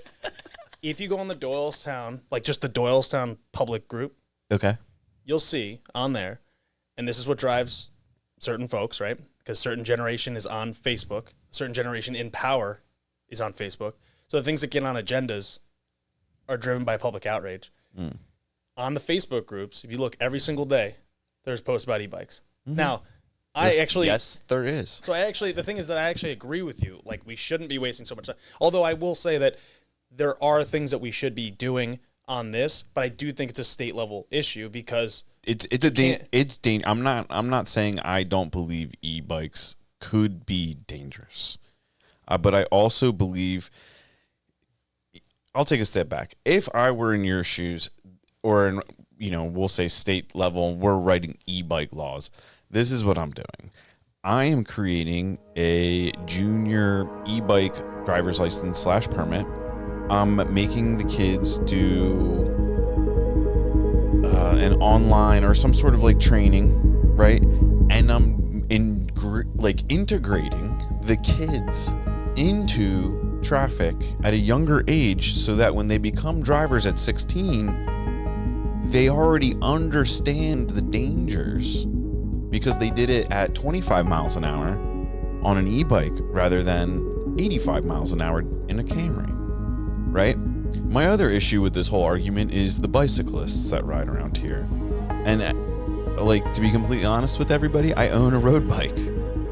S2: If you go on the Doylestown, like just the Doylestown public group,
S1: okay,
S2: you'll see on there, and this is what drives certain folks, right? Because certain generation is on Facebook, certain generation in power is on Facebook. So the things that get on agendas are driven by public outrage. Mm. On the Facebook groups, if you look every single day, there's posts about e-bikes. Mm-hmm. Now,
S1: yes, there is.
S2: So the thing is that I actually agree with you. Like, we shouldn't be wasting so much time. Although I will say that there are things that we should be doing on this, but I do think it's a state level issue because
S1: it's I'm not saying I don't believe e-bikes could be dangerous, but I also believe. I'll take a step back. If I were in your shoes, or in, we'll say state level, and we're writing e-bike laws, this is what I'm doing. I am creating a junior e-bike driver's license / permit. I'm making the kids do an online or some sort of like training, right? And I'm integrating the kids into traffic at a younger age so that when they become drivers at 16, they already understand the dangers because they did it at 25 miles an hour on an e-bike rather than 85 miles an hour in a Camry, right? My other issue with this whole argument is the bicyclists that ride around here. And like, to be completely honest with everybody, I own a road bike.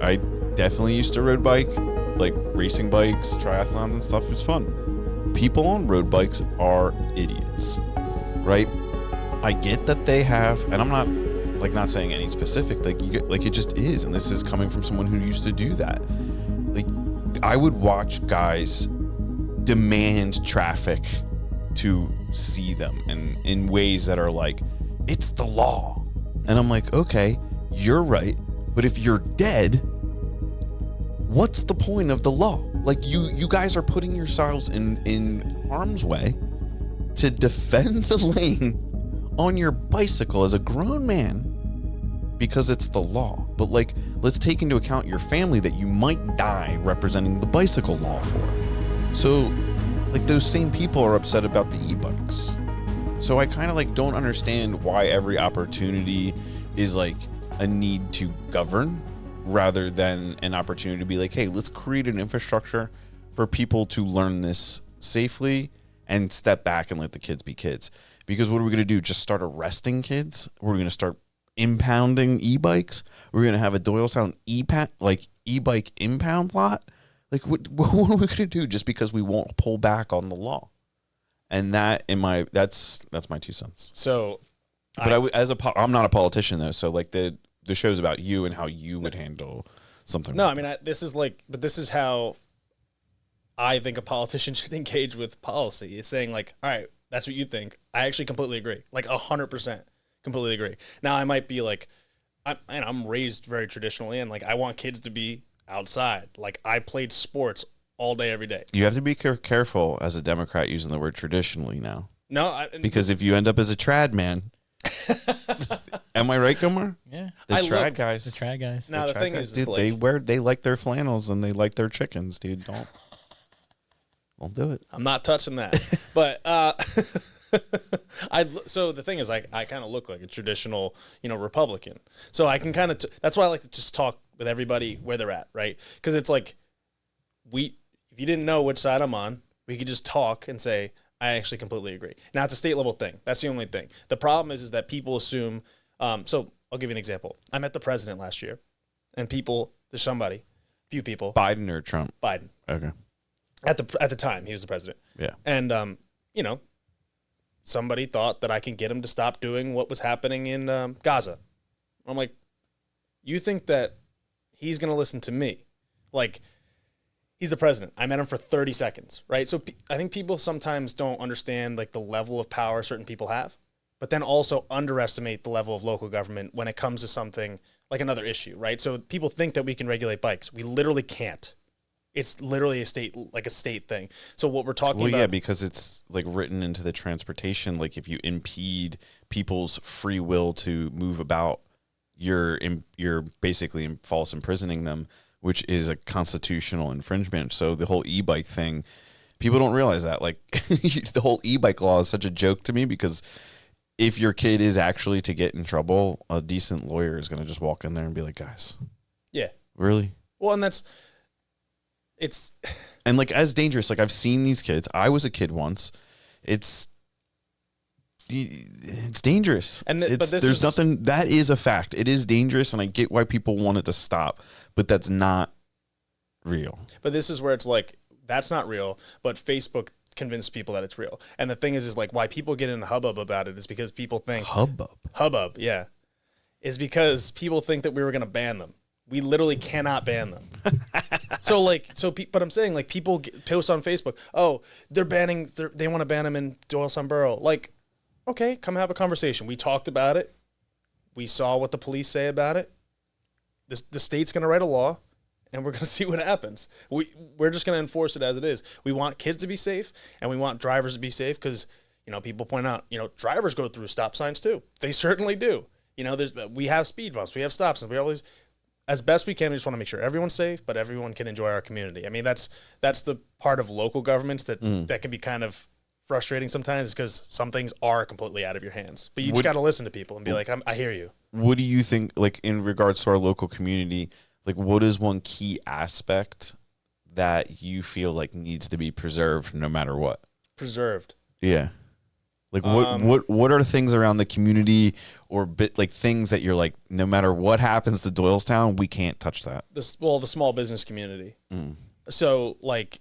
S1: I definitely used to road bike, like racing bikes, triathlons and stuff. It's fun. People on road bikes are idiots, right? I get that they have, and I'm not saying any specific, like it just is. And this is coming from someone who used to do that. Like, I would watch guys demand traffic to see them in ways that are like, it's the law. And I'm like, okay, you're right. But if you're dead, what's the point of the law? Like, you guys are putting yourselves in harm's way to defend the lane on your bicycle as a grown man because it's the law. But like, let's take into account your family that you might die representing the bicycle law for. So like, those same people are upset about the e-bikes. So I kind of like don't understand why every opportunity is like a need to govern rather than an opportunity to be like, hey, let's create an infrastructure for people to learn this safely and step back and let the kids be kids. Because what are we going to do? Just start arresting kids? We're going to start impounding e-bikes? We're going to have a Doylestown e-bike impound lot? Like, what are we going to do just because we won't pull back on the law? And that's my 2 cents. So, but I'm not a politician though. So like the show's about you and how you would handle something.
S2: No, I mean, this is how I think a politician should engage with policy. Is saying like, all right, that's what you think. I actually completely agree. Like 100% completely agree. Now I might be like, I'm raised very traditionally and like, I want kids to be outside. Like, I played sports all day, every day. You
S1: have to be careful as a Democrat using the word traditionally now.
S2: No,
S1: because if you end up as a trad man, am I right, Gomar?
S3: Yeah,
S1: the trad guys.
S3: The trad guys.
S2: Now the thing is,
S1: dude,
S2: like,
S1: they like their flannels and they like their chickens, dude. Don't do it.
S2: I'm not touching that. But so the thing is, I kind of look like a traditional, Republican. So I can kind of that's why I like to just talk with everybody where they're at, right? Because it's like if you didn't know which side I'm on, we could just talk and say, I actually completely agree. Now, it's a state level thing. That's the only thing. The problem is that people assume, so I'll give you an example. I met the president last year, and few people.
S1: Biden or Trump?
S2: Biden.
S1: Okay.
S2: At the time, he was the president.
S1: Yeah.
S2: And, somebody thought that I can get him to stop doing what was happening in Gaza. I'm like, you think that he's going to listen to me? Like, he's the president. I met him for 30 seconds, right? So I think people sometimes don't understand like the level of power certain people have, but then also underestimate the level of local government when it comes to something like another issue, right? So people think that we can regulate bikes. We literally can't. It's literally a state thing. So what we're talking about...
S1: Well, yeah, because it's like written into the transportation. Like if you impede people's free will to move about, you're basically false imprisoning them, which is a constitutional infringement. So the whole e-bike thing, people don't realize that. Like the whole e-bike law is such a joke to me because if your kid is actually to get in trouble, a decent lawyer is going to just walk in there and be like, guys.
S2: Yeah.
S1: Really?
S2: Well, and
S1: and like as dangerous, like I've seen these kids. I was a kid once. It's dangerous. And there's nothing that is a fact. It is dangerous, and I get why people want it to stop, but that's not real.
S2: But this is where it's like that's not real, but Facebook convinced people that it's real. And the thing is like why people get in a hubbub about it is because people think hubbub, yeah, is because people think that we were going to ban them. We literally cannot ban them. But I'm saying like people post on Facebook, oh, they want to ban them in Doylestown Borough. Like, okay, come have a conversation. We talked about it. We saw what the police say about it. The state's going to write a law, and we're going to see what happens. We're just going to enforce it as it is. We want kids to be safe, and we want drivers to be safe because, people point out, drivers go through stop signs too. They certainly do. We have speed bumps. We have stop signs. We have all these. As best we can, we just want to make sure everyone's safe, but everyone can enjoy our community. I mean, that's the part of local governments that can be kind of frustrating sometimes because some things are completely out of your hands. But you just got to listen to people and be like, I hear you.
S1: What do you think, like, in regards to our local community, like, what is one key aspect that you feel like needs to be preserved no matter what?
S2: preserved.
S1: Yeah. Like what are things around the community or like things that you're like, no matter what happens to Doylestown, we can't touch that?
S2: The small business community. So like,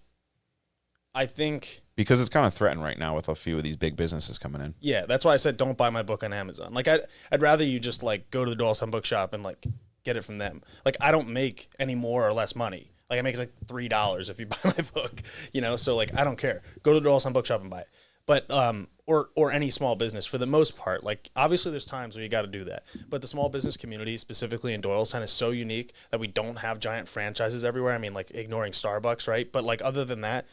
S2: I think
S1: because it's kind of threatened right now with a few of these big businesses coming in.
S2: Yeah, that's why I said don't buy my book on Amazon. Like I'd rather you just like go to the Doylestown bookshop and like get it from them. Like I don't make any more or less money. Like I make like $3 if you buy my book, you know? So like I don't care. Go to the Doylestown bookshop and buy it. But or any small business for the most part. Like obviously there's times where you got to do that. But the small business community specifically in Doylestown is so unique that we don't have giant franchises everywhere. I mean like ignoring Starbucks, right? But like other than that,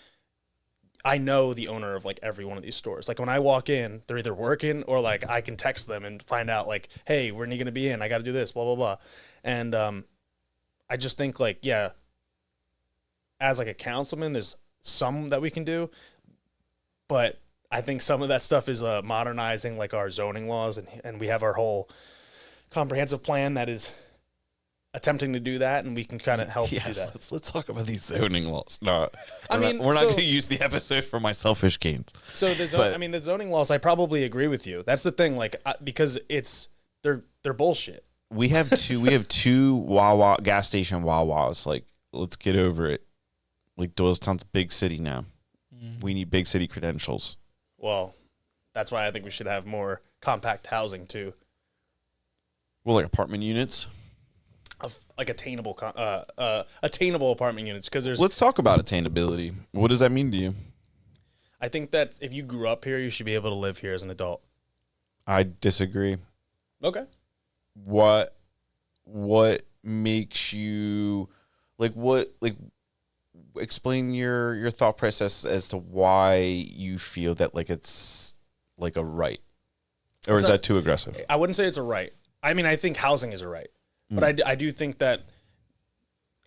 S2: I know the owner of like every one of these stores. Like when I walk in, they're either working or like I can text them and find out like, hey, when are you going to be in? I got to do this, blah, blah, blah. And I just think like, yeah, as like a councilman, there's some that we can do, but I think some of that stuff is modernizing like our zoning laws, and we have our whole comprehensive plan that is attempting to do that, and we can kind of help do that.
S1: Let's talk about these zoning laws. No,
S2: I mean,
S1: we're not going to use the episode for my selfish gains.
S2: So the zoning laws, I probably agree with you. That's the thing, like because they're bullshit.
S1: We have two Wawa gas station Wawas. Like, let's get over it. Like Doylestown's a big city now. We need big city credentials.
S2: Well, that's why I think we should have more compact housing too.
S1: Well, like apartment units.
S2: Like attainable apartment units, because there's.
S1: Let's talk about attainability. What does that mean to you?
S2: I think that if you grew up here, you should be able to live here as an adult.
S1: I disagree.
S2: Okay.
S1: What makes you explain your thought process as to why you feel that like it's like a right, or is that too aggressive?
S2: I wouldn't say it's a right. I mean, I think housing is a right. But I do think that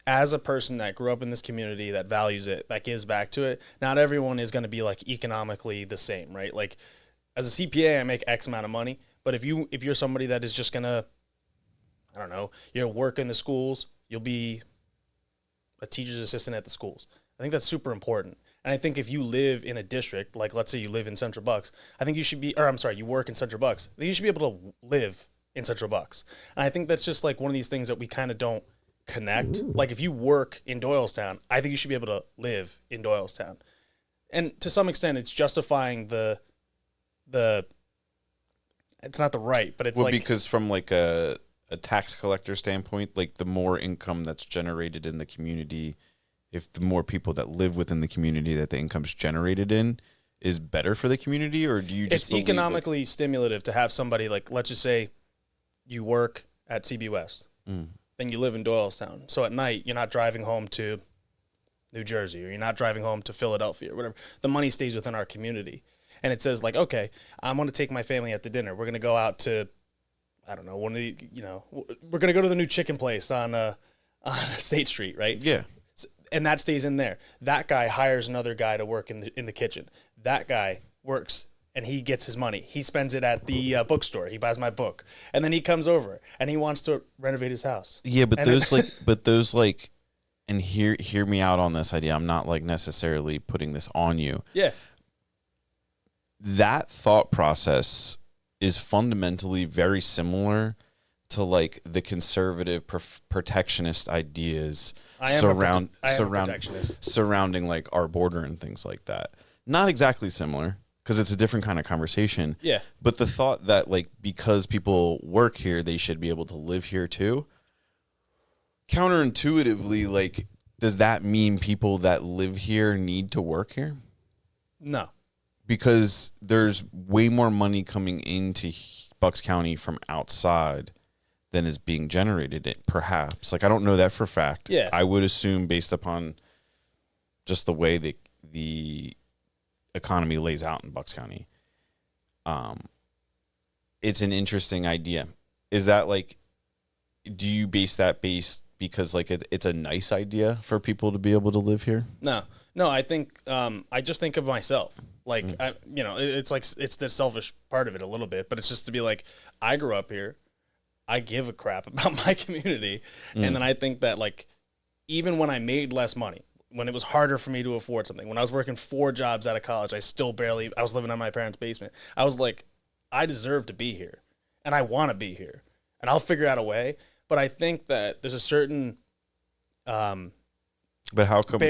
S2: as a person that grew up in this community, that values it, that gives back to it, not everyone is going to be like economically the same, right? Like as a CPA, I make X amount of money, but if you're somebody that is just going to, I don't know, you'll work in the schools, you'll be a teacher's assistant at the schools. I think that's super important. And I think if you live in a district, like let's say you live in Central Bucks, I think you should be, or I'm sorry, you work in Central Bucks, then you should be able to live in Central Bucks. And I think that's just like one of these things that we kind of don't connect. Like if you work in Doylestown, I think you should be able to live in Doylestown. And to some extent it's justifying the it's not the right, but it's
S1: because from like a tax collector standpoint, like the more income that's generated in the community, if the more people that live within the community that the income's generated in is better for the community, or do you just
S2: it's economically stimulative to have somebody like, let's just say you work at CB West, then you live in Doylestown. So at night, you're not driving home to New Jersey, or you're not driving home to Philadelphia or whatever. The money stays within our community. And it says like, okay, I'm going to take my family out to dinner. We're going to go out to, I don't know, one of the, we're going to go to the new chicken place on State Street, right?
S1: Yeah.
S2: And that stays in there. That guy hires another guy to work in the kitchen. That guy works and he gets his money. He spends it at the bookstore. He buys my book, and then he comes over and he wants to renovate his house.
S1: Yeah, but and hear me out on this idea. I'm not like necessarily putting this on you.
S2: Yeah.
S1: That thought process is fundamentally very similar to like the conservative protectionist ideas surrounding like our border and things like that. Not exactly similar, because it's a different kind of conversation.
S2: Yeah.
S1: But the thought that like because people work here, they should be able to live here too. Counterintuitively, like, does that mean people that live here need to work here?
S2: No.
S1: Because there's way more money coming into Bucks County from outside than is being generated, perhaps. Like, I don't know that for a fact.
S2: Yeah.
S1: I would assume based upon just the way that the economy lays out in Bucks County. It's an interesting idea. Is that like, do you base that because like it's a nice idea for people to be able to live here?
S2: No, I think I just think of myself. Like, it's like it's the selfish part of it a little bit, but it's just to be like, I grew up here. I give a crap about my community. And then I think that like, even when I made less money, when it was harder for me to afford something, when I was working 4 jobs out of college, I was living in my parents' basement. I was like, I deserve to be here and I want to be here and I'll figure out a way. But I think that there's a certain,
S1: but how come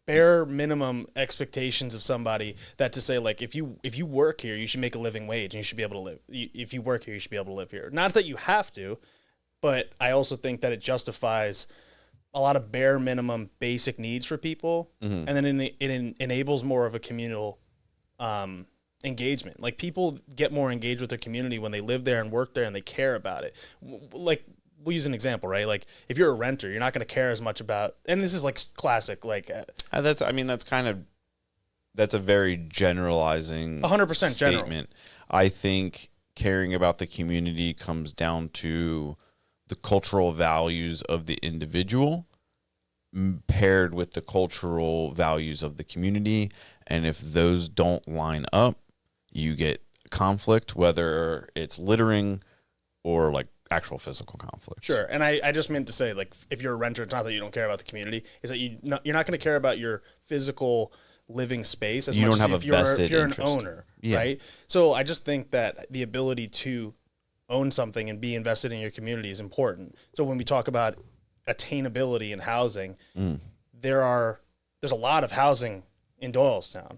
S2: bare minimum expectations of somebody that to say, like, if you work here, you should make a living wage and you should be able to live. If you work here, you should be able to live here. Not that you have to, but I also think that it justifies a lot of bare minimum basic needs for people. And then it enables more of a communal engagement. Like, people get more engaged with their community when they live there and work there and they care about it. Like, we'll use an example, right? Like, if you're a renter, you're not going to care as much about, and this is like classic, like
S1: that's a very generalizing
S2: 100%
S1: statement.
S2: general.
S1: I think caring about the community comes down to the cultural values of the individual paired with the cultural values of the community. And if those don't line up, you get conflict, whether it's littering or like actual physical conflict.
S2: Sure. And I just meant to say, like, if you're a renter, it's not that you don't care about the community, is that you're not going to care about your physical living space as much as if you're an owner, right? So I just think that the ability to own something and be invested in your community is important. So when we talk about attainability in housing, there's a lot of housing in Doylestown.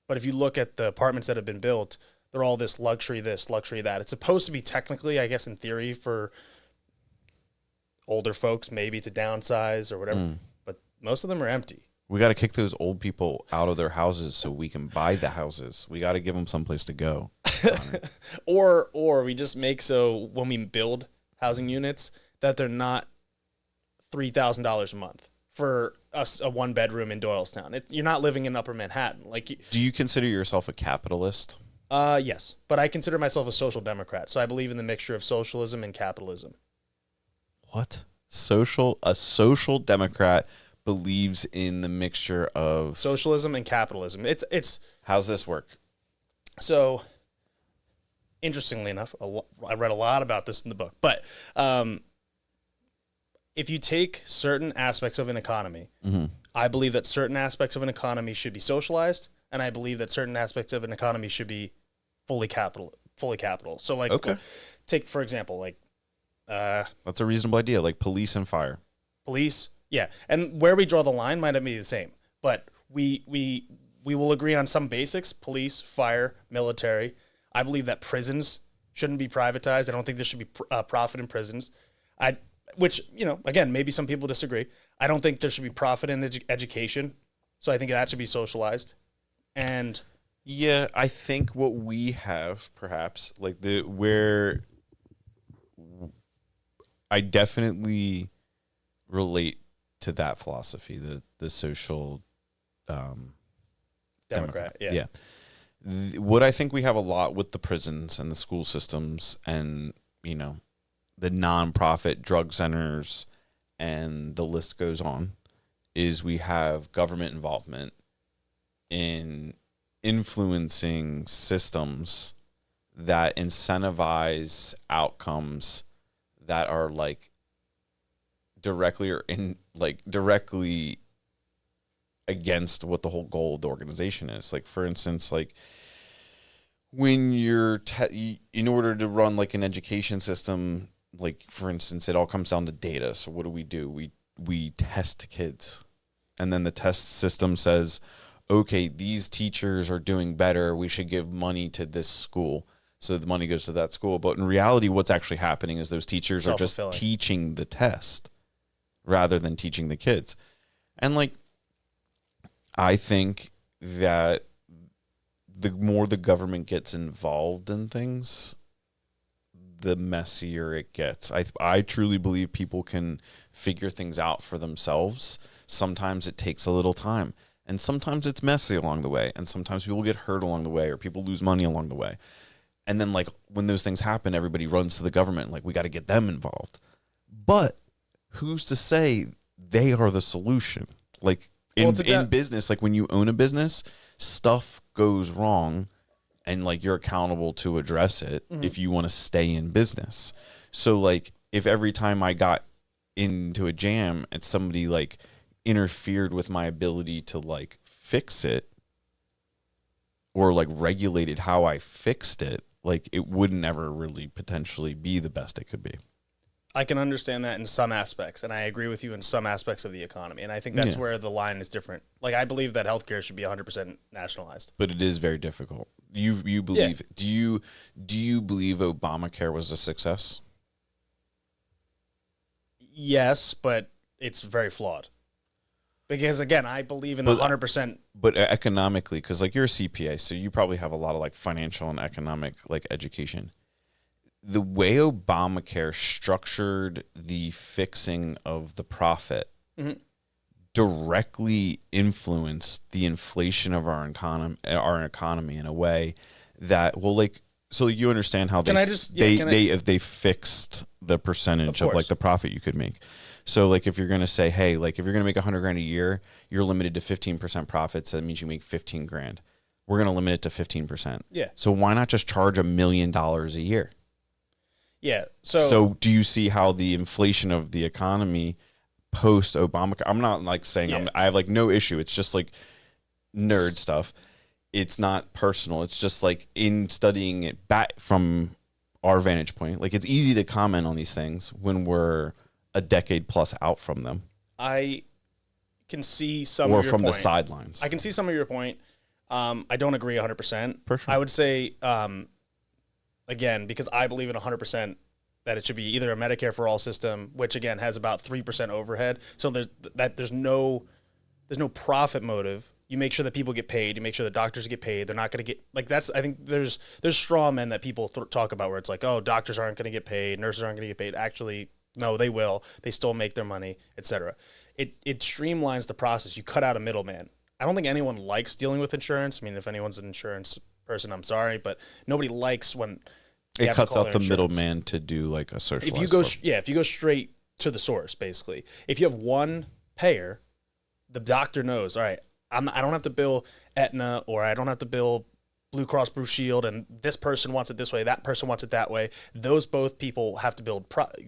S2: But if you look at the apartments that have been built, they're all this, luxury that. It's supposed to be technically, I guess in theory, for older folks maybe to downsize or whatever. But most of them are empty.
S1: We got to kick those old people out of their houses so we can buy the houses. We got to give them someplace to go.
S2: or we just make so when we build housing units that they're not $3,000 a month for a 1-bedroom in Doylestown. You're not living in Upper Manhattan. Like,
S1: do you consider yourself a capitalist?
S2: Yes, but I consider myself a social democrat. So I believe in the mixture of socialism and capitalism.
S1: What? A social democrat believes in the mixture of
S2: socialism and capitalism. It's
S1: How's this work?
S2: So, interestingly enough, I read a lot about this in the book, but if you take certain aspects of an economy, I believe that certain aspects of an economy should be socialized, and I believe that certain aspects of an economy should be fully capital. So, like, take for example, like
S1: that's a reasonable idea, like police and fire.
S2: Police, yeah, and where we draw the line might not be the same, but we will agree on some basics: police, fire, military. I believe that prisons shouldn't be privatized. I don't think there should be profit in prisons. Which, again, maybe some people disagree. I don't think there should be profit in education, so I think that should be socialized. And
S1: yeah, I think what we have, perhaps, like where I definitely relate to that philosophy, the social
S2: democrat. Yeah.
S1: What I think we have a lot with the prisons and the school systems and, the nonprofit drug centers, and the list goes on, is we have government involvement in influencing systems that incentivize outcomes that are like directly against what the whole goal of the organization is. Like, for instance, like when you're in order to run like an education system, like, for instance, it all comes down to data. So what do? We test kids, and then the test system says, okay, these teachers are doing better, we should give money to this school. So the money goes to that school. But in reality, what's actually happening is those teachers are just teaching the test rather than teaching the kids. And like, I think that the more the government gets involved in things, the messier it gets. I truly believe people can figure things out for themselves. Sometimes it takes a little time, and sometimes it's messy along the way, and sometimes people get hurt along the way, or people lose money along the way. And then, like, when those things happen, everybody runs to the government, like, we got to get them involved. But who's to say they are the solution? Like, in business, like when you own a business, stuff goes wrong, and like you're accountable to address it if you want to stay in business. So like if every time I got into a jam and somebody like interfered with my ability to like fix it or like regulated how I fixed it, like it would never really potentially be the best it could be.
S2: I can understand that in some aspects, and I agree with you in some aspects of the economy. And I think that's where the line is different. Like, I believe that healthcare should be 100% nationalized.
S1: But it is very difficult. You believe? Yeah. Do you believe Obamacare was a success?
S2: Yes, but it's very flawed. Because again, I believe in the 100%.
S1: But economically, because like you're a CPA, so you probably have a lot of like financial and economic like education. The way Obamacare structured the fixing of the profit directly influenced the inflation of our economy in a way that, well, like, so you understand how they fixed the percentage of like the profit you could make. So like if you're going to say, hey, like if you're going to make $100,000 a year, you're limited to 15% profits. So that means you make 15 grand. We're going to limit it to 15%.
S2: Yeah.
S1: So why not just charge $1 million a year?
S2: Yeah.
S1: So do you see how the inflation of the economy post Obamacare? I'm not like saying I have like no issue. It's just like nerd stuff. It's not personal. It's just like in studying it back from our vantage point. Like it's easy to comment on these things when we're a decade plus out from them.
S2: I can see some of your point.
S1: Or from the sidelines.
S2: I can see some of your point. I don't agree 100%.
S1: For sure.
S2: I would say, again, because I believe in 100% that it should be either a Medicare for all system, which again has about 3% overhead. So there's no profit motive. You make sure that people get paid. You make sure that doctors get paid. They're not going to get like that's. I think there's straw men that people talk about where it's like, oh, doctors aren't going to get paid, nurses aren't going to get paid. Actually, no, they will. They still make their money, etc. It streamlines the process. You cut out a middleman. I don't think anyone likes dealing with insurance. I mean, if anyone's an insurance person, I'm sorry, but nobody likes when
S1: it cuts out the middleman to do like a socialized.
S2: If you go straight to the source, basically, if you have one payer, the doctor knows. All right, I don't have to bill Aetna or I don't have to bill Blue Cross Blue Shield, and this person wants it this way, that person wants it that way. Those both people have to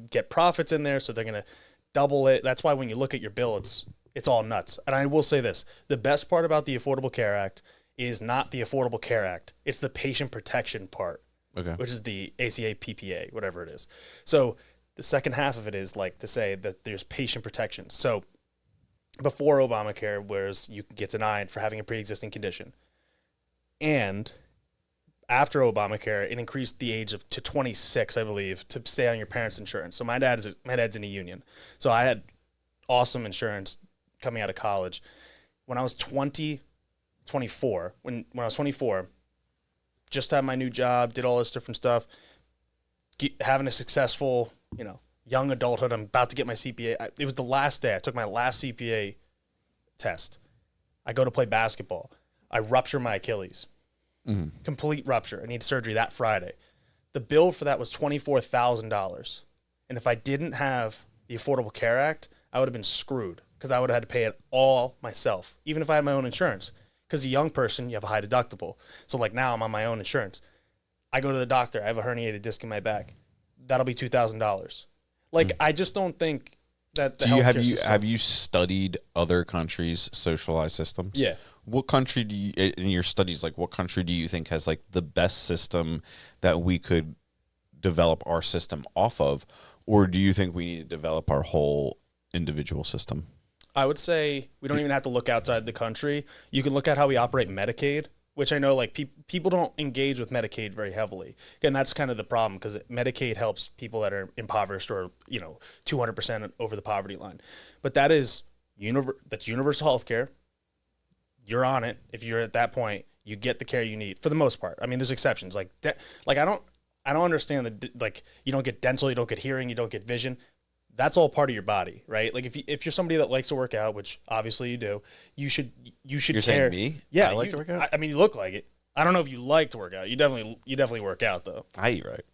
S2: get profits in there, so they're going to double it. That's why when you look at your bill, it's all nuts. And I will say this, the best part about the Affordable Care Act is not the Affordable Care Act. It's the patient protection part, which is the ACA PPA, whatever it is. So the second half of it is like to say that there's patient protection. So before Obamacare, whereas you can get denied for having a pre-existing condition. And after Obamacare, it increased the age to 26, I believe, to stay on your parents' insurance. So my dad's in a union. So I had awesome insurance coming out of college. When I was 24, when I was 24, just had my new job, did all this different stuff, having a successful, young adulthood. I'm about to get my CPA. It was the last day. I took my last CPA test. I go to play basketball. I rupture my Achilles. Complete rupture. I need surgery that Friday. The bill for that was $24,000. And if I didn't have the Affordable Care Act, I would have been screwed because I would have had to pay it all myself, even if I had my own insurance. Because a young person, you have a high deductible. So like now I'm on my own insurance. I go to the doctor. I have a herniated disc in my back. That'll be $2,000. Like I just don't think that the
S1: have you studied other countries' socialized systems?
S2: Yeah.
S1: What country do you, in your studies, like what country do you think has like the best system that we could develop our system off of? Or do you think we need to develop our whole individual system?
S2: I would say we don't even have to look outside the country. You can look at how we operate Medicaid, which I know like people don't engage with Medicaid very heavily. Again, that's kind of the problem because Medicaid helps people that are impoverished or, 200% over the poverty line. But that is that's universal health care. You're on it. If you're at that point, you get the care you need for the most part. I mean, there's exceptions. I don't understand that. Like you don't get dental, you don't get hearing, you don't get vision. That's all part of your body, right? Like if you're somebody that likes to work out, which obviously you do, you should
S1: You're
S2: care.
S1: saying me?
S2: Yeah,
S1: I like to work out.
S2: I mean, you look like it. I don't know if you like to work out. You definitely work out though.
S1: I eat right.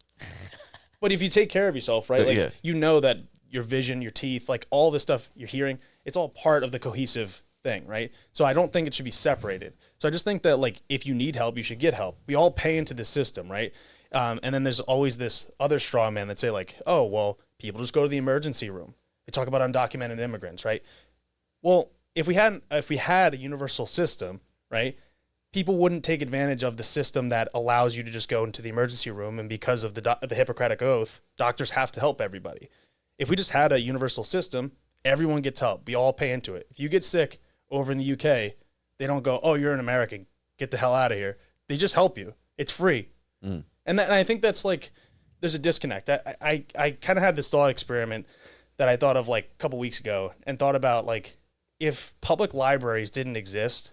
S2: But if you take care of yourself, right? Like you know that your vision, your teeth, like all this stuff, your hearing, it's all part of the cohesive thing, right? So I don't think it should be separated. So I just think that like if you need help, you should get help. We all pay into the system, right? And then there's always this other straw man that say like, oh well, people just go to the emergency room. They talk about undocumented immigrants, right? Well, if we had a universal system, right, people wouldn't take advantage of the system that allows you to just go into the emergency room, and because of the Hippocratic Oath, doctors have to help everybody. If we just had a universal system, everyone gets help. We all pay into it. If you get sick over in the UK, they don't go, "Oh, you're an American. Get the hell out of here." They just help you. It's free. And I think that's like, there's a disconnect. I kind of had this thought experiment that I thought of like a couple weeks ago, and thought about like, if public libraries didn't exist,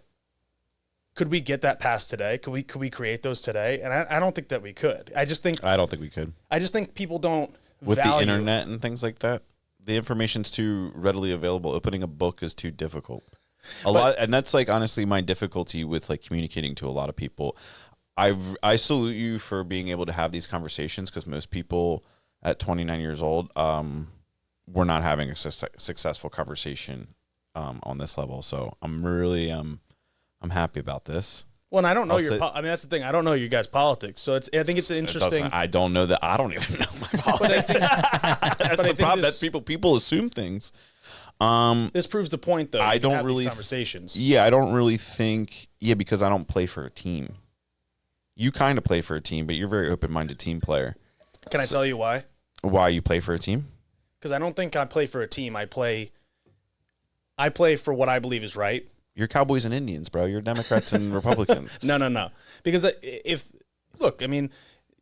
S2: could we get that passed today? Could we create those today? And I don't think that we could. I don't think we could. I just think people don't
S1: with
S2: value
S1: the internet and things like that. The information's too readily available. Opening a book is too difficult. And that's like honestly my difficulty with like communicating to a lot of people. I salute you for being able to have these conversations, because most people at 29 years old, we're not having a successful conversation on this level. So I'm really I'm happy about this.
S2: Well, and I don't know that's the thing. I don't know your guys' politics. So I think it's interesting.
S1: I don't know that. I don't even know my politics. That's the problem. That's people assume things.
S2: This proves the point, though.
S1: I don't really
S2: conversations.
S1: Yeah, I don't really think. Yeah, because I don't play for a team. You kind of play for a team, but you're a very open-minded team player.
S2: Can I tell you why?
S1: Why you play for a team?
S2: Because I don't think I play for a team. I play for what I believe is right.
S1: You're Cowboys and Indians, bro. You're Democrats and Republicans.
S2: No. Because if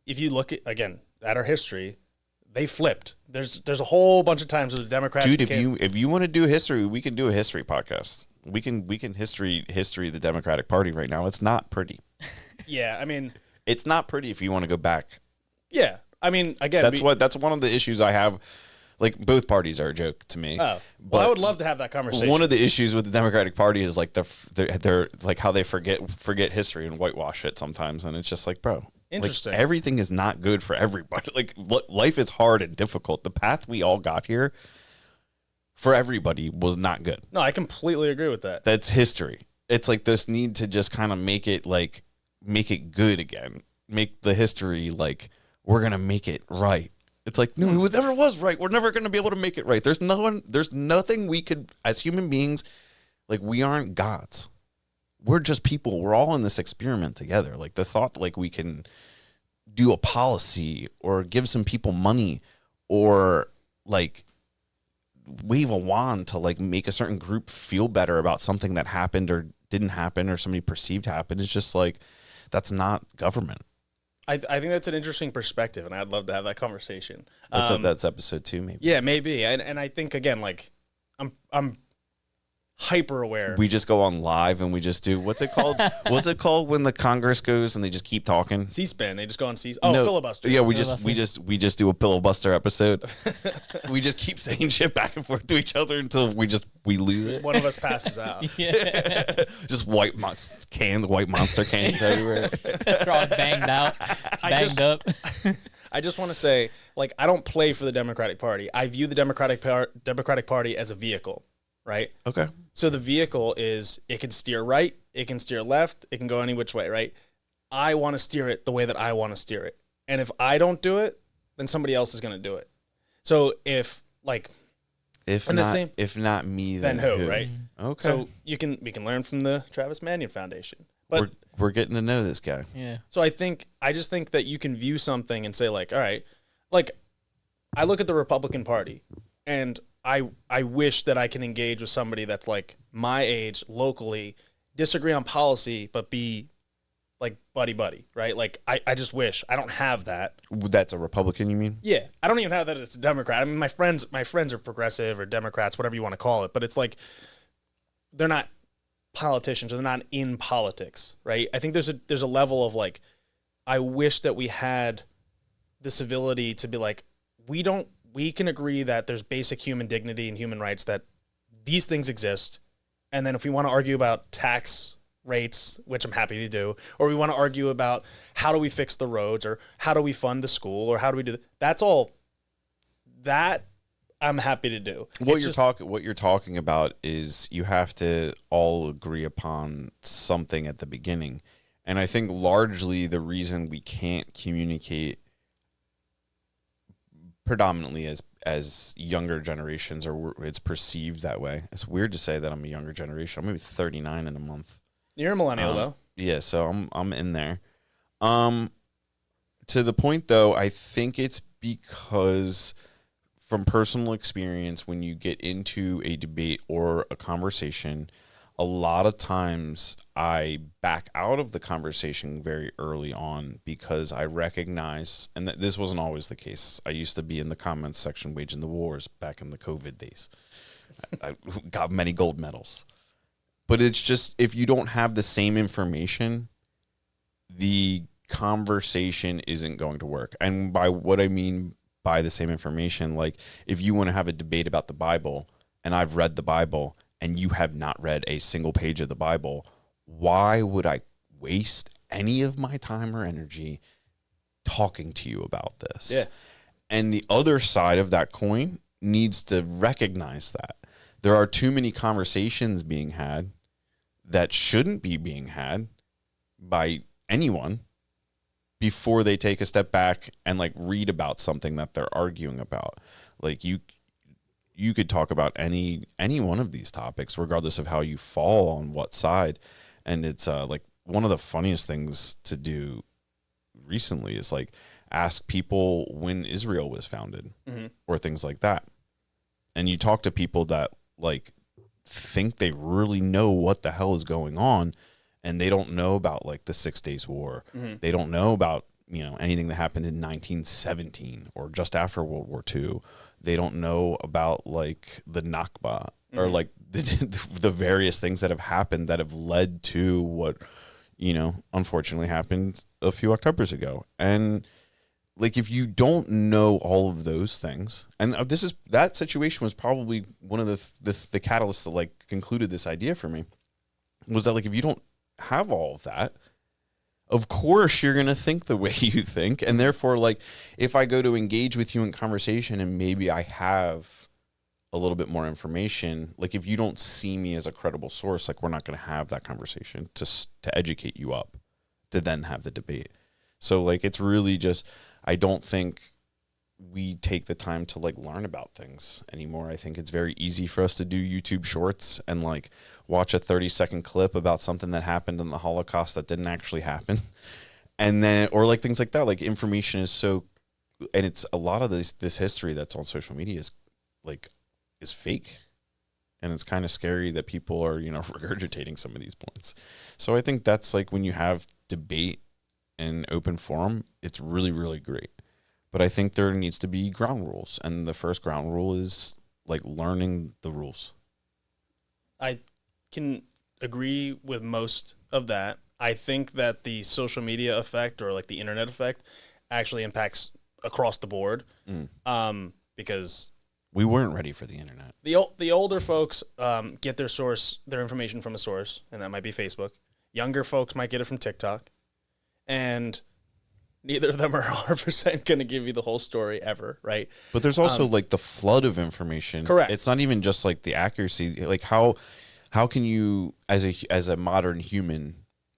S2: you look at our history, they flipped. There's a whole bunch of times where the Democrats.
S1: Dude, if you want to do history, we can do a history podcast. We can history the Democratic Party right now. It's not pretty.
S2: Yeah, I mean,
S1: it's not pretty if you want to go back.
S2: Yeah, I mean, again,
S1: that's one of the issues I have. Like, both parties are a joke to me.
S2: Oh, well, I would love to have that conversation.
S1: One of the issues with the Democratic Party is like they're like how they forget history and whitewash it sometimes, and it's just like, bro,
S2: interesting.
S1: Like, everything is not good for everybody. Like, life is hard and difficult. The path we all got here for everybody was not good.
S2: No, I completely agree with that.
S1: That's history. It's like this need to just kind of make it good again. Make the history like we're gonna make it right. It's like, no, it never was right. We're never gonna be able to make it right. There's nothing we could, as human beings, like, we aren't gods. We're just people. We're all in this experiment together. Like, the thought that like we can do a policy or give some people money or like wave a wand to like make a certain group feel better about something that happened or didn't happen or somebody perceived happened. It's just like, that's not government.
S2: I think that's an interesting perspective, and I'd love to have that conversation.
S1: That's episode 2, maybe.
S2: Yeah, maybe. And I think, again, like, I'm hyper aware.
S1: We just go on live and we just do, what's it called? What's it called when the Congress goes and they just keep talking?
S2: C-SPAN. They just go on C-SPAN. No, filibuster.
S1: Yeah, we just do a filibuster episode. We just keep saying shit back and forth to each other until we lose it.
S2: One of us passes out.
S3: Yeah.
S1: Just white monster cans everywhere.
S3: They're all banged out, banged up.
S2: I just want to say, like, I don't play for the Democratic Party. I view the Democratic Party as a vehicle, right?
S1: Okay.
S2: So the vehicle is, it can steer right, it can steer left, it can go any which way, right? I want to steer it the way that I want to steer it. And if I don't do it, then somebody else is going to do it. So if
S1: not me, then
S2: who, right?
S1: Okay.
S2: So we can learn from the Travis Manion Foundation. But
S1: we're getting to know this guy.
S3: Yeah.
S2: So I just think that you can view something and say, like, all right, like, I look at the Republican Party and I wish that I can engage with somebody that's like my age locally, disagree on policy, but be like buddy, right? Like, I just wish. I don't have that.
S1: That's a Republican, you mean?
S2: Yeah. I don't even have that as a Democrat. I mean, my friends are progressive or Democrats, whatever you want to call it, but it's like, they're not politicians, or they're not in politics, right? I think there's a level of like, I wish that we had the civility to be like, we can agree that there's basic human dignity and human rights, that these things exist. And then if we want to argue about tax rates, which I'm happy to do, or we want to argue about how do we fix the roads, or how do we fund the school, or how do we do that's all that I'm happy to do.
S1: What you're talking about is you have to all agree upon something at the beginning. And I think largely the reason we can't communicate predominantly as younger generations, or it's perceived that way. It's weird to say that I'm a younger generation. I'm maybe 39 in a month.
S2: You're a millennial, though.
S1: Yeah, so I'm in there. To the point, though, I think it's because from personal experience, when you get into a debate or a conversation, a lot of times I back out of the conversation very early on because I recognize, and this wasn't always the case. I used to be in the comments section waging the wars back in the COVID days. I got many gold medals. But it's just, if you don't have the same information, the conversation isn't going to work. And by what I mean by the same information, like if you want to have a debate about the Bible and I've read the Bible and you have not read a single page of the Bible, why would I waste any of my time or energy talking to you about this?
S2: Yeah.
S1: And the other side of that coin needs to recognize that there are too many conversations being had that shouldn't be being had by anyone before they take a step back and like read about something that they're arguing about. Like you could talk about any one of these topics, regardless of how you fall on what side. And it's like one of the funniest things to do recently is like ask people when Israel was founded or things like that. And you talk to people that like think they really know what the hell is going on, and they don't know about like the 6 Days War. They don't know about, anything that happened in 1917 or just after World War II. They don't know about like the Nakba or like the various things that have happened that have led to what, unfortunately happened a few Octobers ago. And like, if you don't know all of those things, and that situation was probably one of the catalysts that like concluded this idea for me, was that like, if you don't have all of that, of course you're going to think the way you think. And therefore, like, if I go to engage with you in conversation and maybe I have a little bit more information, like if you don't see me as a credible source, like we're not going to have that conversation to educate you up to then have the debate. So like, it's really just, I don't think we take the time to like learn about things anymore. I think it's very easy for us to do YouTube shorts and like watch a 30-second clip about something that happened in the Holocaust that didn't actually happen. And then, or like things like that, like information is so, and it's a lot of this history that's on social media is fake. And it's kind of scary that people are, regurgitating some of these points. So I think that's like when you have debate and open forum, it's really, really great. But I think there needs to be ground rules. And the first ground rule is like learning the rules.
S2: I can agree with most of that. I think that the social media effect or like the internet effect actually impacts across the board. Because
S1: we weren't ready for the internet.
S2: The older folks get their information from a source, and that might be Facebook. Younger folks might get it from TikTok. And neither of them are 100% going to give you the whole story ever, right?
S1: But there's also like the flood of information.
S2: Correct.
S1: It's not even just like the accuracy. Like how can you, as a modern human,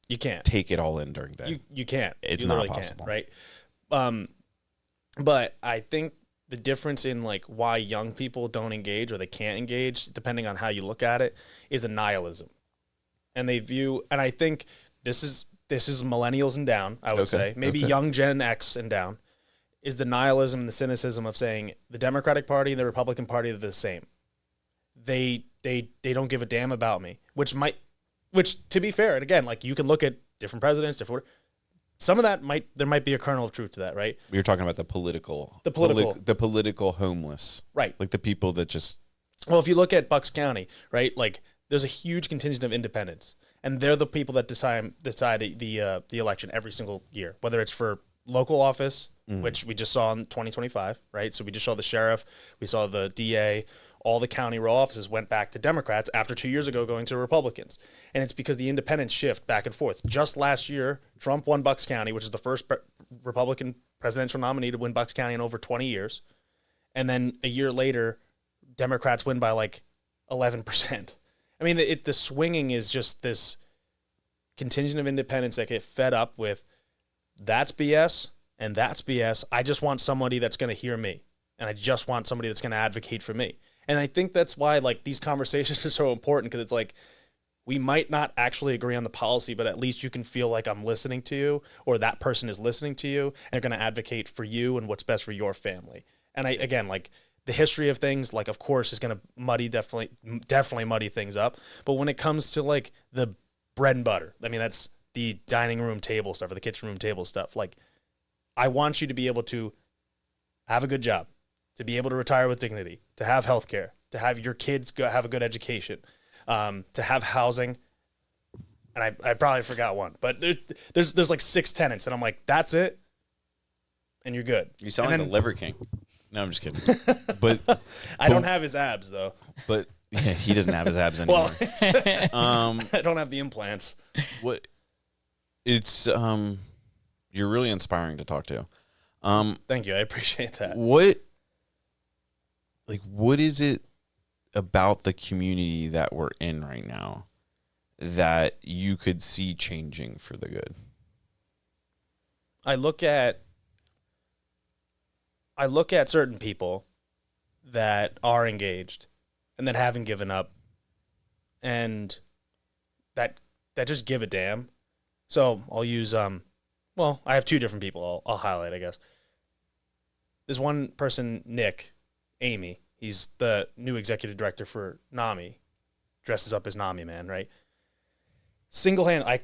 S2: you can't
S1: take it all in during the day?
S2: You can't.
S1: It's
S2: you
S1: not
S2: literally
S1: possible,
S2: can't, right? But I think the difference in like why young people don't engage or they can't engage, depending on how you look at it, is a nihilism, and I think this is millennials and down, I would say. Maybe young Gen X and down, is the nihilism and the cynicism of saying the Democratic Party and the Republican Party are the same. They don't give a damn about me, which to be fair, and again, like you can look at different presidents, some of that there might be a kernel of truth to that, right?
S1: We were talking about the political homeless.
S2: Right.
S1: Like the people that just...
S2: Well, if you look at Bucks County, right, like there's a huge contingent of independents. And they're the people that decide the election every single year, whether it's for local office, which we just saw in 2025, right? So we just saw the sheriff, we saw the DA, all the county row offices went back to Democrats after 2 years ago going to Republicans. And it's because the independents shift back and forth. Just last year, Trump won Bucks County, which is the first Republican presidential nominee to win Bucks County in over 20 years. And then a year later, Democrats win by like 11%. I mean, the swinging is just this contingent of independents that get fed up with that's BS and that's BS. I just want somebody that's going to hear me. and I just want somebody that's going to advocate for me. And I think that's why like these conversations are so important, because it's like we might not actually agree on the policy, but at least you can feel like I'm listening to you, or that person is listening to you, and they're going to advocate for you and what's best for your family. And I, again, like the history of things, like, of course, is going to definitely muddy things up. But when it comes to like the bread and butter, I mean, that's the dining room table stuff or the kitchen room table stuff. Like, I want you to be able to have a good job, to be able to retire with dignity, to have health care, to have your kids have a good education, to have housing. And I probably forgot one, but there's like 6 tenants, and I'm like, that's it, and you're good.
S1: You sound like the Liver King. No, I'm just kidding. But
S2: I don't have his abs though.
S1: But yeah, he doesn't have his abs anymore.
S2: Well, I don't have the implants.
S1: What? It's you're really inspiring to talk to.
S2: Thank you, I appreciate that.
S1: What is it about the community that we're in right now that you could see changing for the good?
S2: I look at certain people that are engaged and that haven't given up, and that just give a damn. So I'll use well, I have 2 different people I'll highlight, I guess. There's one person, Nick Amy. He's the new executive director for NAMI. Dresses up as NAMI man, right? Single-handed,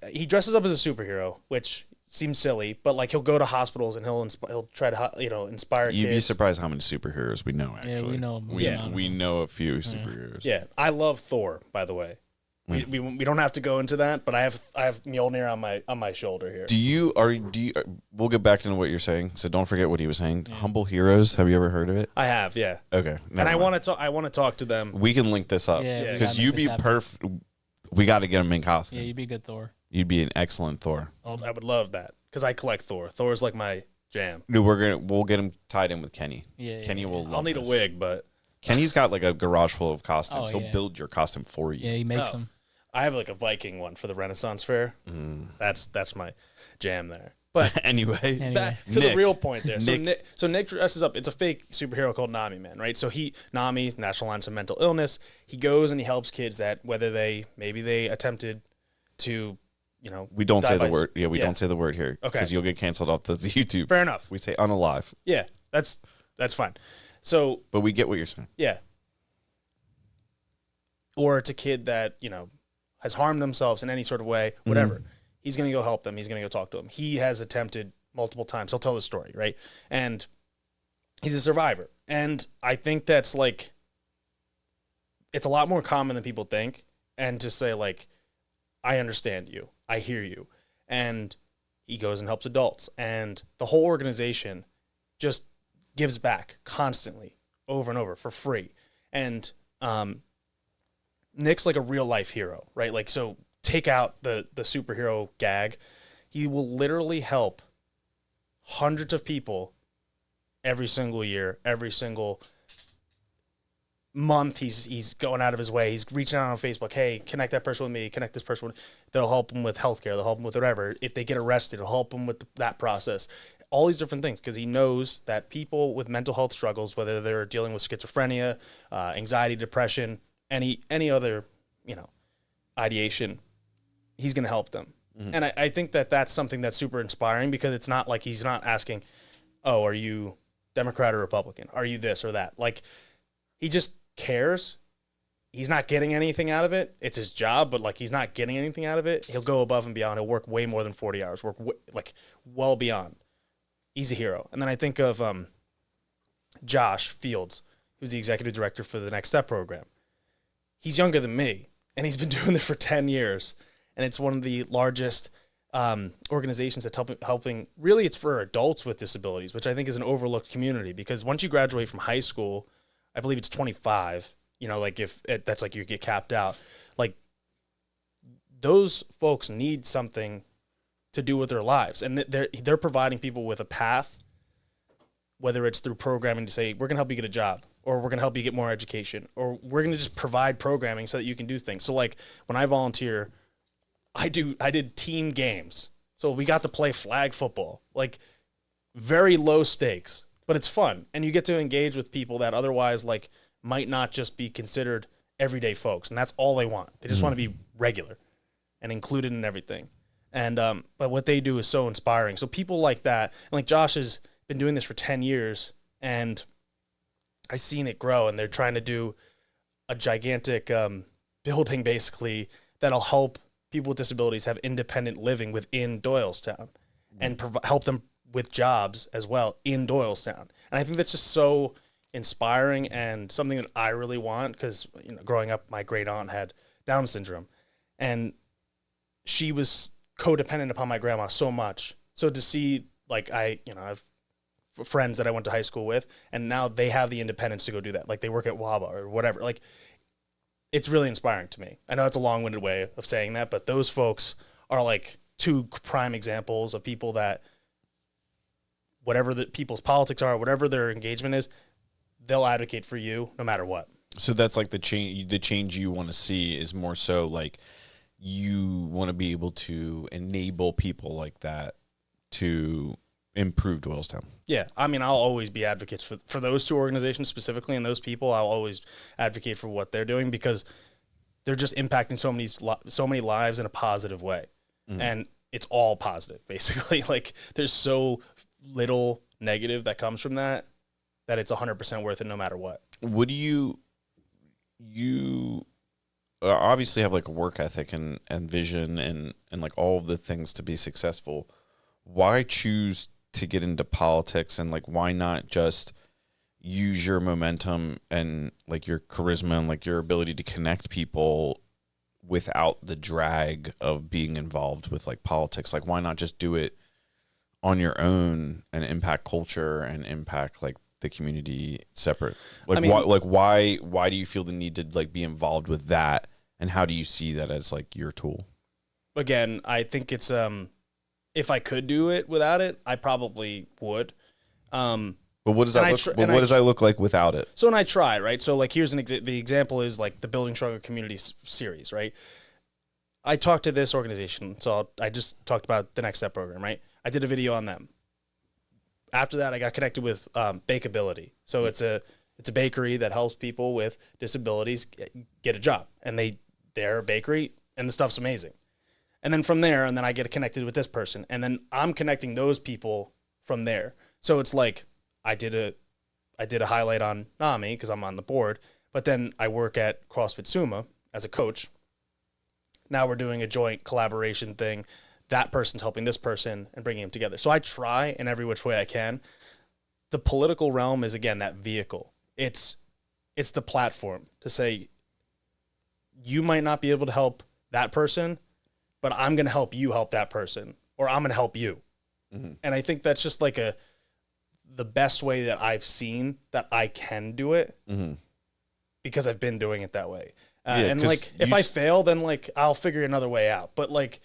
S2: he dresses up as a superhero, which seems silly, but like he'll go to hospitals and he'll try to inspire kids.
S1: You'd be surprised how many superheroes we know. Actually,
S3: Yeah, we know.
S1: We know a few superheroes.
S2: Yeah, I love Thor. By the way, we don't have to go into that, but I have Mjolnir on my shoulder here.
S1: Do you we'll get back into what you're saying, so don't forget what he was saying. Yeah. Humble Heroes, have you ever heard of it?
S2: I have, yeah.
S1: Okay.
S2: And I want to talk to them.
S1: We can link this up.
S3: Yeah,
S1: because you'd be perfect. We got to get him in costume.
S3: Yeah, you'd be a good Thor.
S1: You'd be an excellent Thor.
S2: I would love that, because I collect Thor. Thor's like my jam.
S1: Dude, we'll get him tied in with Kenny.
S3: Yeah,
S1: Kenny will love
S2: I'll need
S1: this.
S2: a wig, but
S1: Kenny's got like a garage full of costumes.
S3: Oh,
S1: He'll build your costume for you.
S3: Yeah, he makes them.
S2: I have like a Viking one for the Renaissance Fair. That's my jam there. But
S1: anyway,
S2: back to the real point there. So Nick dresses up. It's a fake superhero called NAMI man, right? So NAMI, National Alliance of Mental Illness. He goes and he helps kids that whether they attempted to,
S1: we don't say the word. Yeah, we don't say the word here.
S2: Okay,
S1: because you'll get canceled off the YouTube.
S2: Fair enough.
S1: We say unalive.
S2: Yeah, that's fine. So,
S1: but we get what you're saying.
S2: Yeah. Or it's a kid that has harmed themselves in any sort of way, whatever. Mm-hmm. He's going to go help them. He's going to go talk to them. He has attempted multiple times. He'll tell the story, right? And he's a survivor. And I think that's like, it's a lot more common than people think. And to say like, I understand you. I hear you. And he goes and helps adults. And the whole organization just gives back constantly, over and over, for free. And Nick's like a real life hero, right? Like, so take out the superhero gag. He will literally help hundreds of people every single year, every single month. He's going out of his way. He's reaching out on Facebook. Hey, connect that person with me. Connect this person with. They'll help them with healthcare. They'll help them with whatever. If they get arrested, it'll help them with that process. All these different things, because he knows that people with mental health struggles, whether they're dealing with schizophrenia, anxiety, depression, any other, ideation, he's going to help them. Mm-hmm. And I think that that's something that's super inspiring, because it's not like he's not asking, oh, are you Democrat or Republican? Are you this or that? Like, he just cares. He's not getting anything out of it. It's his job, but like, he's not getting anything out of it. He'll go above and beyond. He'll work way more than 40 hours, well beyond. He's a hero. And then I think of Josh Fields, who's the executive director for the Next Step program. He's younger than me, and he's been doing this for 10 years. And it's one of the largest organizations that's helping. Really, it's for adults with disabilities, which I think is an overlooked community, because once you graduate from high school, I believe it's 25, like if that's like you get capped out, like those folks need something to do with their lives. And they're providing people with a path, whether it's through programming to say, we're going to help you get a job, or we're going to help you get more education, or we're going to just provide programming so that you can do things. So like when I volunteer, I did team games. So we got to play flag football, like very low stakes, but it's fun. And you get to engage with people that otherwise like might not just be considered everyday folks. And that's all they want. They just want to be regular and included in everything. And, but what they do is so inspiring. So people like that, and like Josh has been doing this for 10 years and I've seen it grow, and they're trying to do a gigantic, building basically that'll help people with disabilities have independent living within Doylestown and help them with jobs as well in Doylestown. And I think that's just so inspiring and something that I really want, because growing up, my great aunt had Down syndrome, and she was codependent upon my grandma so much. So to see, like, I've friends that I went to high school with, and now they have the independence to go do that. Like, they work at WABA or whatever. Like, it's really inspiring to me. I know it's a long-winded way of saying that, but those folks are like two prime examples of people that whatever the people's politics are, whatever their engagement is, they'll advocate for you no matter what.
S1: So that's like the change you want to see is more so like you want to be able to enable people like that to improve Doylestown.
S2: Yeah, I mean, I'll always be advocates for those two organizations specifically, and those people. I'll always advocate for what they're doing because they're just impacting so many lives in a positive way, and it's all positive basically. Like, there's so little negative that comes from that it's 100% worth it no matter what.
S1: Would you obviously have like a work ethic and vision and like all of the things to be successful? Why choose to get into politics, and like why not just use your momentum and like your charisma and like your ability to connect people without the drag of being involved with like politics? Like, why not just do it on your own and impact culture and impact like the community separate? Like, I mean, why do you feel the need to like be involved with that, and how do you see that as like your tool?
S2: Again, I think it's if I could do it without it, I probably would.
S1: But what does that look like without it?
S2: So when I try, right? So like here's the example is like the Building Stronger Community series, right? I talked to this organization, so I just talked about the Next Step program, right? I did a video on them. After that, I got connected with Bakeability. So it's a bakery that helps people with disabilities get a job, and they're a bakery, and the stuff's amazing. And then from there, and then I get connected with this person, and then I'm connecting those people from there. So it's like I did a highlight on NAMI because I'm on the board, but then I work at CrossFit Suma as a coach. Now we're doing a joint collaboration thing. That person's helping this person and bringing them together. So I try in every which way I can. The political realm is, again, that vehicle. It's the platform to say, you might not be able to help that person, but I'm going to help you help that person, or I'm going to help you. Mm-hmm. And I think that's just like the best way that I've seen that I can do it, because I've been doing it that way. And like, if I fail, then like I'll figure another way out. But like,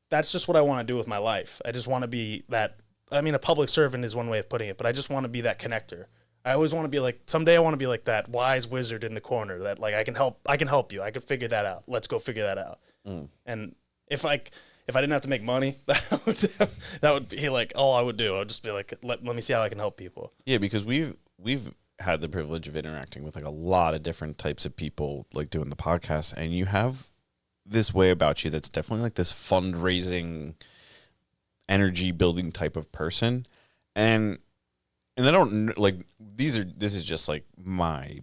S2: that's just what I want to do with my life. I just want to be that. I mean, a public servant is one way of putting it, but I just want to be that connector. I always want to be like, someday I want to be like that wise wizard in the corner that like, I can help you. I can figure that out. Let's go figure that out. And if I didn't have to make money, that would be like all I would do. I would just be like, let me see how I can help people.
S1: Yeah, because we've had the privilege of interacting with like a lot of different types of people, like doing the podcast, and you have this way about you that's definitely like this fundraising, energy building type of person, and I don't like this is just my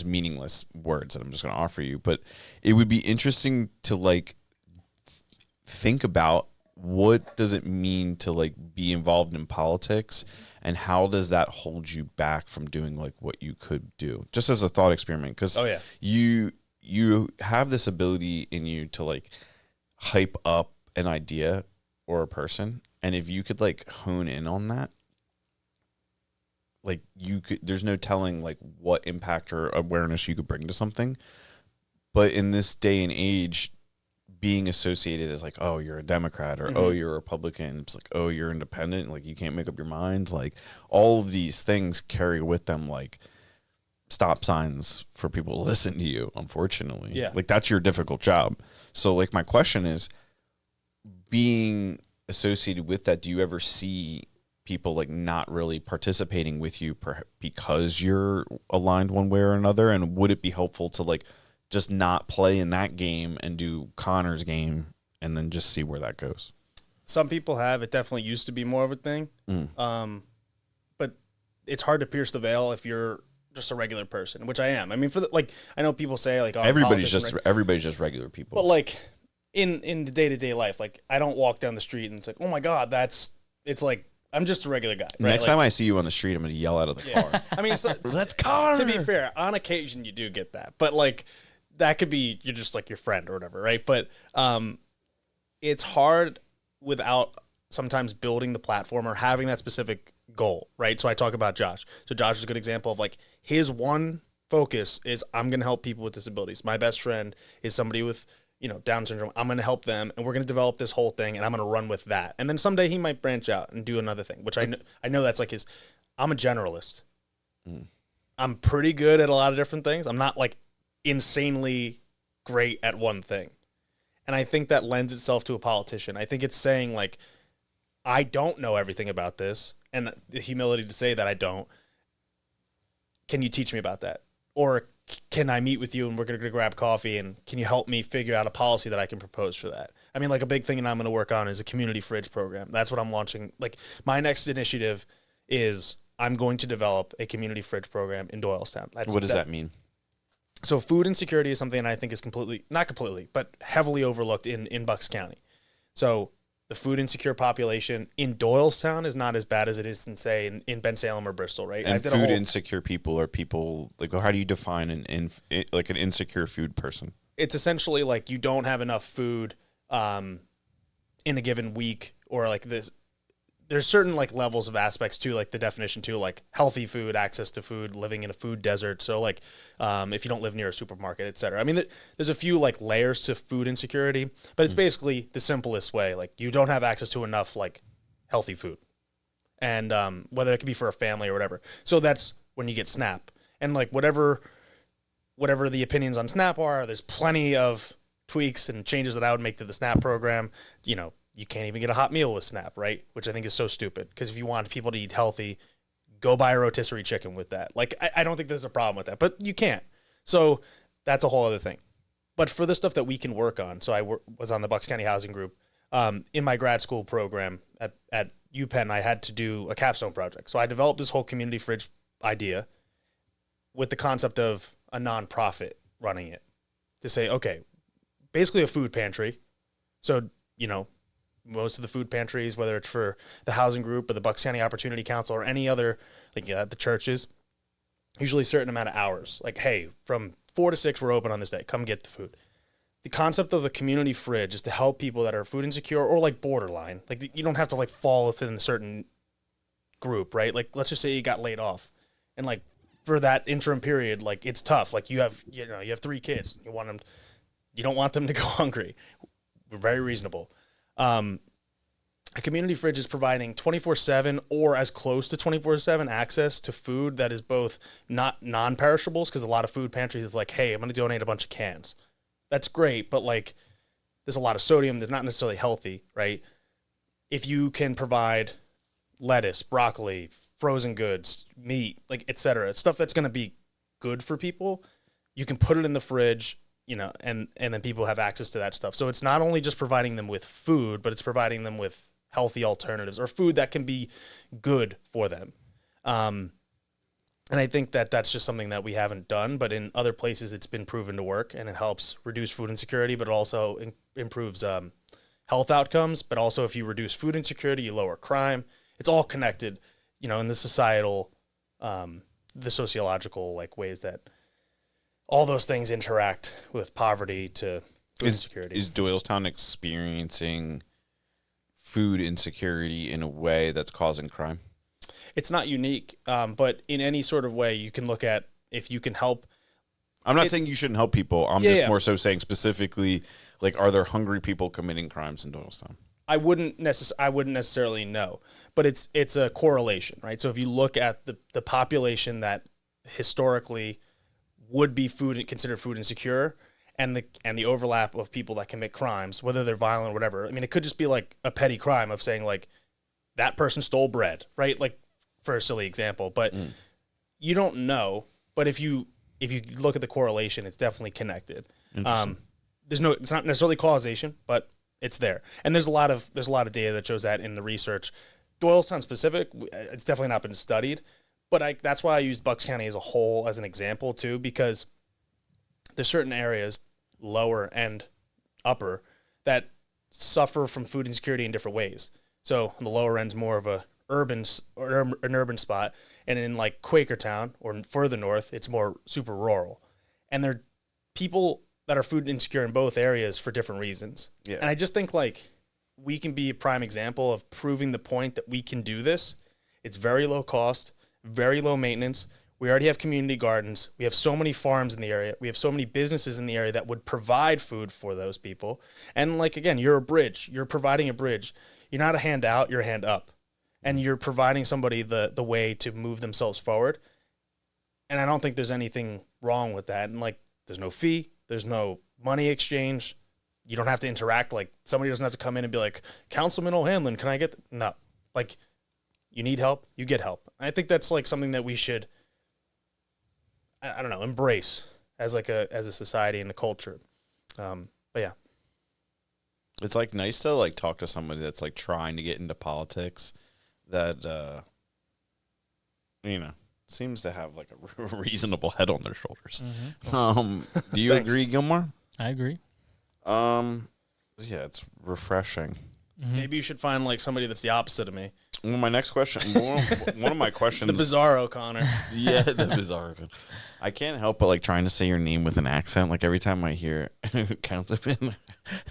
S1: meaningless words that I'm just going to offer you, but it would be interesting to like think about what does it mean to like be involved in politics, and how does that hold you back from doing like what you could do, just as a thought experiment? Because you have this ability in you to like hype up an idea or a person, and if you could like hone in on that, like there's no telling like what impact or awareness you could bring to something. But in this day and age, being associated as like, oh, you're a Democrat, or oh, you're a Republican, it's like, oh, you're independent, like you can't make up your mind, like all of these things carry with them like stop signs for people to listen to you, unfortunately.
S2: Yeah.
S1: Like that's your difficult job. So like my question is, being associated with that, do you ever see people like not really participating with you because you're aligned one way or another? And would it be helpful to like just not play in that game and do Connor's game and then just see where that goes?
S2: Some people have. It definitely used to be more of a thing. But it's hard to pierce the veil if you're just a regular person, which I am. I mean, I know people say like, oh,
S1: everybody's just regular people.
S2: But like in the day-to-day life, like I don't walk down the street and it's like, oh my God, it's like, I'm just a regular guy. Right?
S1: Next time I see you on the street, I'm going to yell out of the car.
S2: I mean,
S1: let's Connor.
S2: To be fair, on occasion you do get that, but like that could be, you're just like your friend or whatever. Right. But, it's hard without sometimes building the platform or having that specific goal, right? So I talk about Josh. So Josh is a good example of like his one focus is I'm going to help people with disabilities. My best friend is somebody with, Down syndrome. I'm going to help them and we're going to develop this whole thing and I'm going to run with that. And then someday he might branch out and do another thing, which I know that's like I'm a generalist. I'm pretty good at a lot of different things. I'm not like insanely great at one thing. And I think that lends itself to a politician. I think it's saying like, I don't know everything about this, and the humility to say that I don't. Can you teach me about that? Or can I meet with you and we're going to grab coffee and can you help me figure out a policy that I can propose for that? I mean, like a big thing that I'm going to work on is a community fridge program. That's what I'm launching. Like my next initiative is I'm going to develop a community fridge program in Doylestown.
S1: What does that mean?
S2: So food insecurity is something that I think is not completely, but heavily overlooked in Bucks County. So the food insecure population in Doylestown is not as bad as it is in, say, in Ben Salem or Bristol, right?
S1: And food insecure people are people, like, how do you define an insecure food person?
S2: It's essentially like you don't have enough food in a given week, or like this. There's certain like levels of aspects to like the definition too, like healthy food, access to food, living in a food desert. So like if you don't live near a supermarket, et cetera. I mean, there's a few like layers to food insecurity, but it's basically the simplest way. Like you don't have access to enough like healthy food, and whether it could be for a family or whatever. So that's when you get SNAP, and like whatever the opinions on SNAP are, there's plenty of tweaks and changes that I would make to the SNAP program. You can't even get a hot meal with SNAP, right? Which I think is so stupid, because if you want people to eat healthy, go buy a rotisserie chicken with that. Like, I don't think there's a problem with that, but you can't. So that's a whole other thing. But for the stuff that we can work on, so I was on the Bucks County Housing Group. In my grad school program at UPenn, I had to do a capstone project. So I developed this whole community fridge idea with the concept of a nonprofit running it, to say, okay, basically a food pantry. So, most of the food pantries, whether it's for the housing group or the Bucks County Opportunity Council or any other, like the churches, usually a certain amount of hours. Like, hey, from 4 to 6, we're open on this day. Come get the food. The concept of the community fridge is to help people that are food insecure or like borderline. Like you don't have to like fall within a certain group, right? Like let's just say you got laid off, and like for that interim period, like it's tough. Like you have 3 kids. You don't want them to go hungry. We're very reasonable. A community fridge is providing 24/7 or as close to 24/7 access to food that is both not non-perishables, because a lot of food pantries is like, hey, I'm going to donate a bunch of cans. That's great, but like there's a lot of sodium that's not necessarily healthy, right? If you can provide lettuce, broccoli, frozen goods, meat, like et cetera, stuff that's going to be good for people, you can put it in the fridge, and then people have access to that stuff. So it's not only just providing them with food, but it's providing them with healthy alternatives or food that can be good for them. And I think that that's just something that we haven't done, but in other places it's been proven to work, and it helps reduce food insecurity, but it also improves health outcomes. But also if you reduce food insecurity, you lower crime. It's all connected, in the societal, the sociological like ways that all those things interact with poverty to food insecurity.
S1: Is Doylestown experiencing food insecurity in a way that's causing crime?
S2: It's not unique, but in any sort of way you can look at if you can help.
S1: I'm not saying you shouldn't help people. I'm more so saying specifically, like, are there hungry people committing crimes in Doylestown?
S2: I wouldn't necessarily know, but it's a correlation, right? So if you look at the population that historically would be considered food insecure, and the overlap of people that commit crimes, whether they're violent or whatever. I mean, it could just be like a petty crime of saying like, that person stole bread, right? Like for a silly example, but you don't know. But if you look at the correlation, it's definitely connected. It's not necessarily causation, but it's there. And there's a lot of data that shows that in the research. Doylestown specific, it's definitely not been studied, but that's why I used Bucks County as a whole as an example too, because there's certain areas, lower and upper, that suffer from food insecurity in different ways. So the lower end's more of an urban spot, and in like Quakertown or further north, it's more super rural. And there are people that are food insecure in both areas for different reasons. Yeah. And I just think like we can be a prime example of proving the point that we can do this. It's very low cost, very low maintenance. We already have community gardens. We have so many farms in the area. We have so many businesses in the area that would provide food for those people. And like, again, you're a bridge. You're providing a bridge. You're not a hand out, you're a hand up. And you're providing somebody the way to move themselves forward. And I don't think there's anything wrong with that. And like, there's no fee. There's no money exchange. You don't have to interact. Like, somebody doesn't have to come in and be like, Councilman Ohanlon, can I get... No. Like, you need help, you get help. I think that's like something that we should, I don't know, embrace as a society and a culture. But yeah.
S1: It's like nice to like talk to somebody that's like trying to get into politics that, seems to have like a reasonable head on their shoulders. Do you agree, Gilmore?
S3: I agree.
S1: Yeah, it's refreshing.
S2: Maybe you should find like somebody that's the opposite of me.
S1: Well, my next question, one of my questions.
S2: The Bizarro, Connor.
S1: Yeah, the Bizarro. I can't help but like trying to say your name with an accent. Like every time I hear Councilman,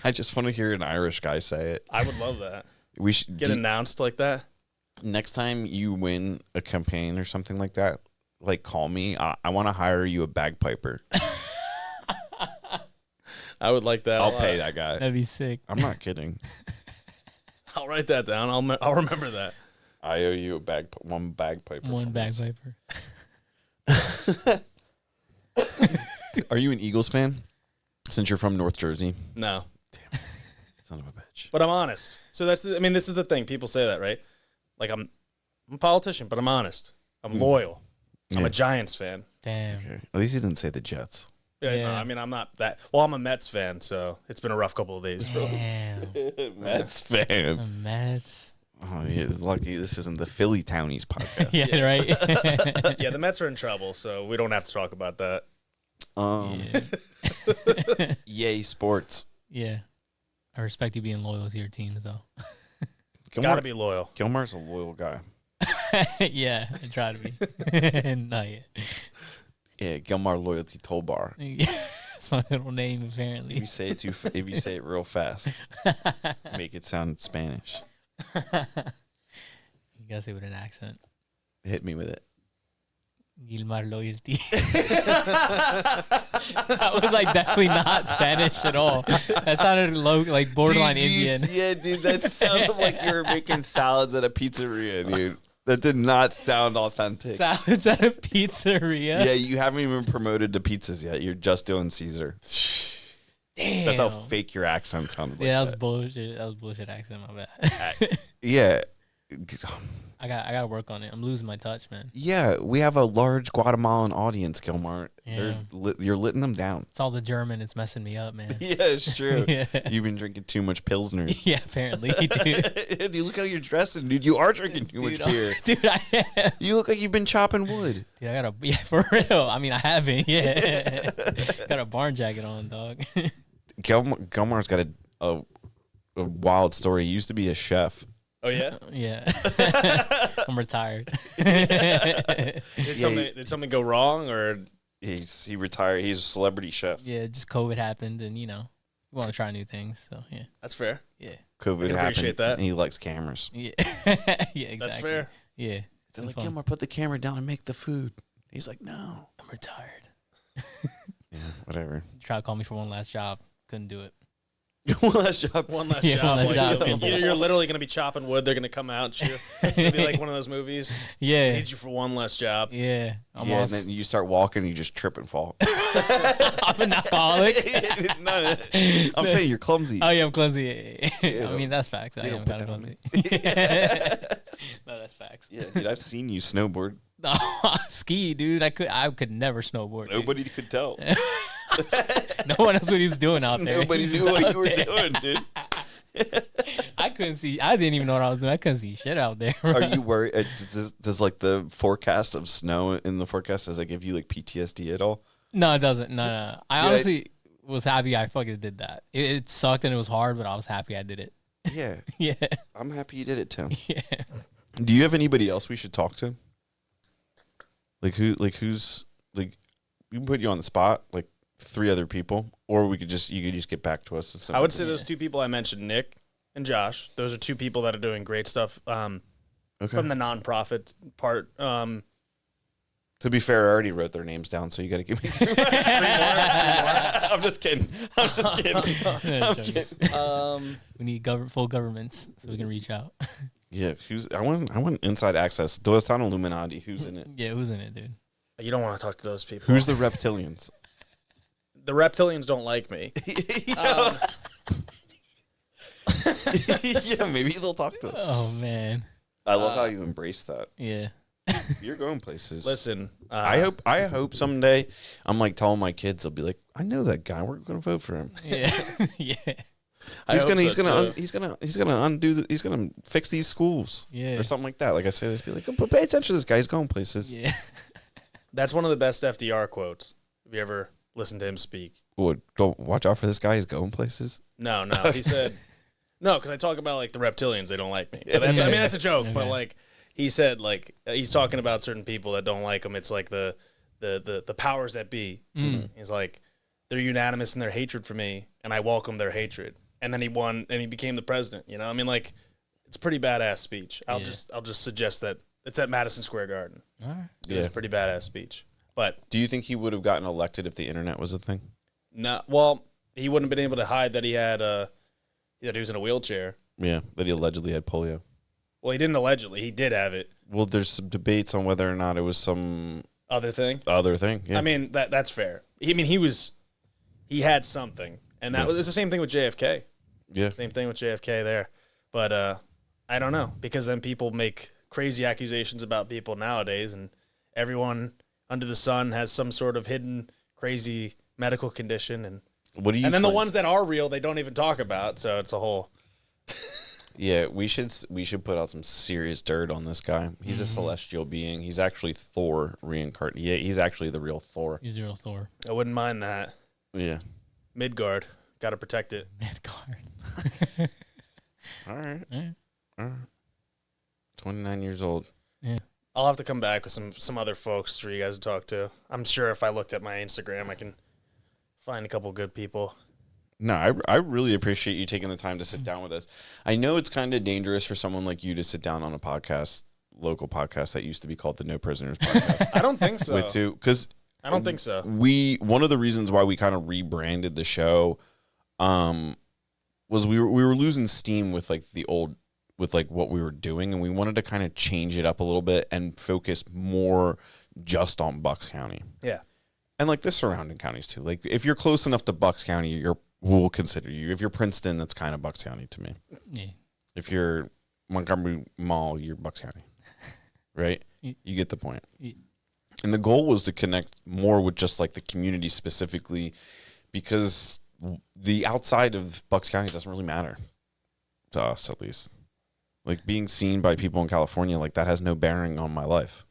S1: I just want to hear an Irish guy say it.
S2: I would love that.
S1: We should
S2: get announced like that.
S1: Next time you win a campaign or something like that, like call me. I want to hire you a bagpiper.
S2: I would like that.
S1: I'll pay that guy.
S3: That'd be sick.
S1: I'm not kidding.
S2: I'll write that down. I'll remember that.
S1: I owe you one bagpiper.
S3: One bagpiper.
S1: Are you an Eagles fan? Since you're from North Jersey?
S2: No.
S1: Damn. Son of a bitch.
S2: But I'm honest. So this is the thing. People say that, right? Like I'm a politician, but I'm honest. I'm loyal. I'm a Giants fan.
S3: Damn.
S1: Okay. At least you didn't say the Jets.
S2: Yeah. No, I mean, I'm not that. Well, I'm a Mets fan, so it's been a rough couple of days for us.
S1: Mets fan.
S3: The Mets.
S1: Oh, yeah, lucky this isn't the Philly Townies podcast.
S3: Yeah, right.
S2: Yeah, the Mets are in trouble, so we don't have to talk about that.
S1: Yay, sports.
S3: Yeah. I respect you being loyal to your teams, though.
S2: Gotta be loyal.
S1: Gilmar's a loyal guy.
S3: Yeah, I try to be. Not yet.
S1: Yeah, Gilmar Loyalty Toll Bar.
S3: That's my middle name, apparently.
S1: If you say it real fast, make it sound Spanish.
S3: You gotta say it with an accent.
S1: Hit me with it.
S3: Gilmar Loyalty. That was like definitely not Spanish at all. That sounded like borderline Indian.
S1: Yeah, dude, that sounded like you were making salads at a pizzeria, dude. That did not sound authentic.
S3: Salads at a pizzeria?
S1: Yeah, you haven't even promoted to pizzas yet. You're just doing Caesar.
S3: Damn.
S1: That's how fake your accent sounded.
S3: Yeah, that was bullshit. That was bullshit accent, my bad.
S1: Yeah.
S3: I gotta work on it. I'm losing my touch, man.
S1: Yeah, we have a large Guatemalan audience, Gilmar.
S3: Yeah.
S1: You're letting them down.
S3: It's all the German. It's messing me up, man.
S1: Yeah, it's true.
S3: Yeah.
S1: You've been drinking too much Pilsners.
S3: Yeah, apparently, dude.
S1: Dude, look how you're dressing, dude. You are drinking too much beer.
S3: Dude, I am.
S1: You look like you've been chopping wood.
S3: Dude, yeah, for real. I mean, I haven't, yeah. Got a barn jacket on, dog.
S1: Gilmar's got a wild story. He used to be a chef.
S2: Oh, yeah?
S3: Yeah. I'm retired.
S2: Did something go wrong, or?
S1: He retired. He's a celebrity chef.
S3: Yeah, just COVID happened, and, we want to try new things, so, yeah.
S2: That's fair.
S3: Yeah.
S1: COVID happened.
S2: Appreciate that.
S1: And he likes cameras.
S3: Yeah. Yeah, exactly.
S2: That's fair.
S3: Yeah.
S1: They're like, Gilmar, put the camera down and make the food. He's like, no.
S3: I'm retired.
S1: Yeah, whatever.
S3: Try to call me for one last job. Couldn't do it.
S1: One last job.
S2: One last
S3: Yeah,
S2: job.
S3: one last job.
S2: You're literally going to be chopping wood. They're going to come out at you. It'll be like one of those movies.
S3: Yeah.
S2: I need you for one last job.
S3: Yeah.
S1: And then you start walking and you just trip and fall.
S3: I'm an alcoholic.
S1: No, I'm saying you're clumsy.
S3: Oh, yeah, I'm clumsy.
S1: Yeah.
S3: I mean, that's facts. I
S1: You
S3: am
S1: don't
S3: kind of
S1: put
S3: clumsy.
S1: that
S3: No, that's facts.
S1: Yeah, dude, I've seen you snowboard.
S3: No, ski, dude. I could never snowboard.
S1: Nobody could tell.
S3: No one knows what he was doing out there.
S1: Nobody knew what you were doing, dude.
S3: I couldn't see. I didn't even know what I was doing. I couldn't see shit out there.
S1: Are you worried? Does like the forecast of snow in the forecast, does that give you like PTSD at all?
S3: No, it doesn't. No. I honestly was happy I fucking did that. It sucked and it was hard, but I was happy I did it.
S1: Yeah.
S3: Yeah.
S1: I'm happy you did it, Tim.
S3: Yeah.
S1: Do you have anybody else we should talk to? Who's we can put you on the spot, like 3 other people, or you could just get back to us.
S2: I would say those 2 people I mentioned, Nick and Josh. Those are 2 people that are doing great stuff from the nonprofit part.
S1: To be fair, I already wrote their names down, so you got to give me 3 more. I'm just kidding.
S3: We need full governments so we can reach out.
S1: Yeah, I want inside access. Doylestown Illuminati. Who's in it?
S3: Yeah, who's in it, dude?
S2: You don't want to talk to those people.
S1: Who's the reptilians?
S2: The reptilians don't like me.
S1: Yeah, maybe they'll talk to us.
S3: Oh man,
S1: I love how you embrace that.
S3: yeah.
S1: You're going places.
S2: Listen,
S1: I hope someday I'm like telling my kids, they'll be like, I know that guy. We're going to vote for him.
S3: Yeah, yeah,
S1: He's gonna fix these schools.
S3: Yeah.
S1: Or something like that. Like I say, this be like, oh, pay attention to this guy. He's going places.
S3: yeah.
S2: That's one of the best FDR quotes. Have you ever listened to him speak?
S1: Would don't watch out for this guy. He's going places.
S2: No. He said, no, because I talk about like the reptilians. They don't like me. But I mean, that's a joke. But like he said, like he's talking about certain people that don't like him. It's like the powers that be. He's like, they're unanimous in their hatred for me, and I welcome their hatred. And then he won, and he became the president. You know, I mean, like, it's a pretty badass speech. I'll just suggest that it's at Madison Square Garden.
S3: All right.
S2: It was a pretty badass speech. But
S1: do you think he would have gotten elected if the internet was a thing?
S2: no, well, he wouldn't have been able to hide that he had that he was in a wheelchair.
S1: Yeah, that he allegedly had polio.
S2: Well, he didn't allegedly. He did have it.
S1: Well, there's some debates on whether or not it was some
S2: Other thing.
S1: Yeah.
S2: I mean, that's fair. He had something, and that was it's the same thing with JFK.
S1: Yeah.
S2: Same thing with JFK there. But I don't know, because then people make crazy accusations about people nowadays, and everyone under the sun has some sort of hidden crazy medical condition, and then the ones that are real they don't even talk about. So it's a whole.
S1: Yeah, we should put out some serious dirt on this guy. He's a celestial being. He's actually Thor reincarnated. Yeah, he's actually the real Thor.
S3: He's the real Thor.
S2: I wouldn't mind that.
S1: Yeah.
S2: Midgard, got to protect it.
S3: Midgard.
S1: All right.
S3: Yeah.
S1: All right. 29 years old.
S3: Yeah.
S2: I'll have to come back with some other folks for you guys to talk to. I'm sure if I looked at my Instagram, I can find a couple good people.
S1: No, I really appreciate you taking the time to sit down with us. I know it's kind of dangerous for someone like you to sit down on a local podcast that used to be called the No Prisoners Podcast.
S2: I don't think so.
S1: Because
S2: I don't think so.
S1: One of the reasons why we kind of rebranded the show, was we were losing steam with like what we were doing, and we wanted to kind of change it up a little bit and focus more just on Bucks County.
S2: Yeah.
S1: And like the surrounding counties too. Like if you're close enough to Bucks County, we'll consider you. If you're Princeton, that's kind of Bucks County to me.
S3: Yeah.
S1: If you're Montgomery Mall, you're Bucks County. Right? You get the point.
S3: Yeah.
S1: And the goal was to connect more with just like the community specifically, because the outside of Bucks County doesn't really matter to us, at least. Like being seen by people in California, like that has no bearing on my life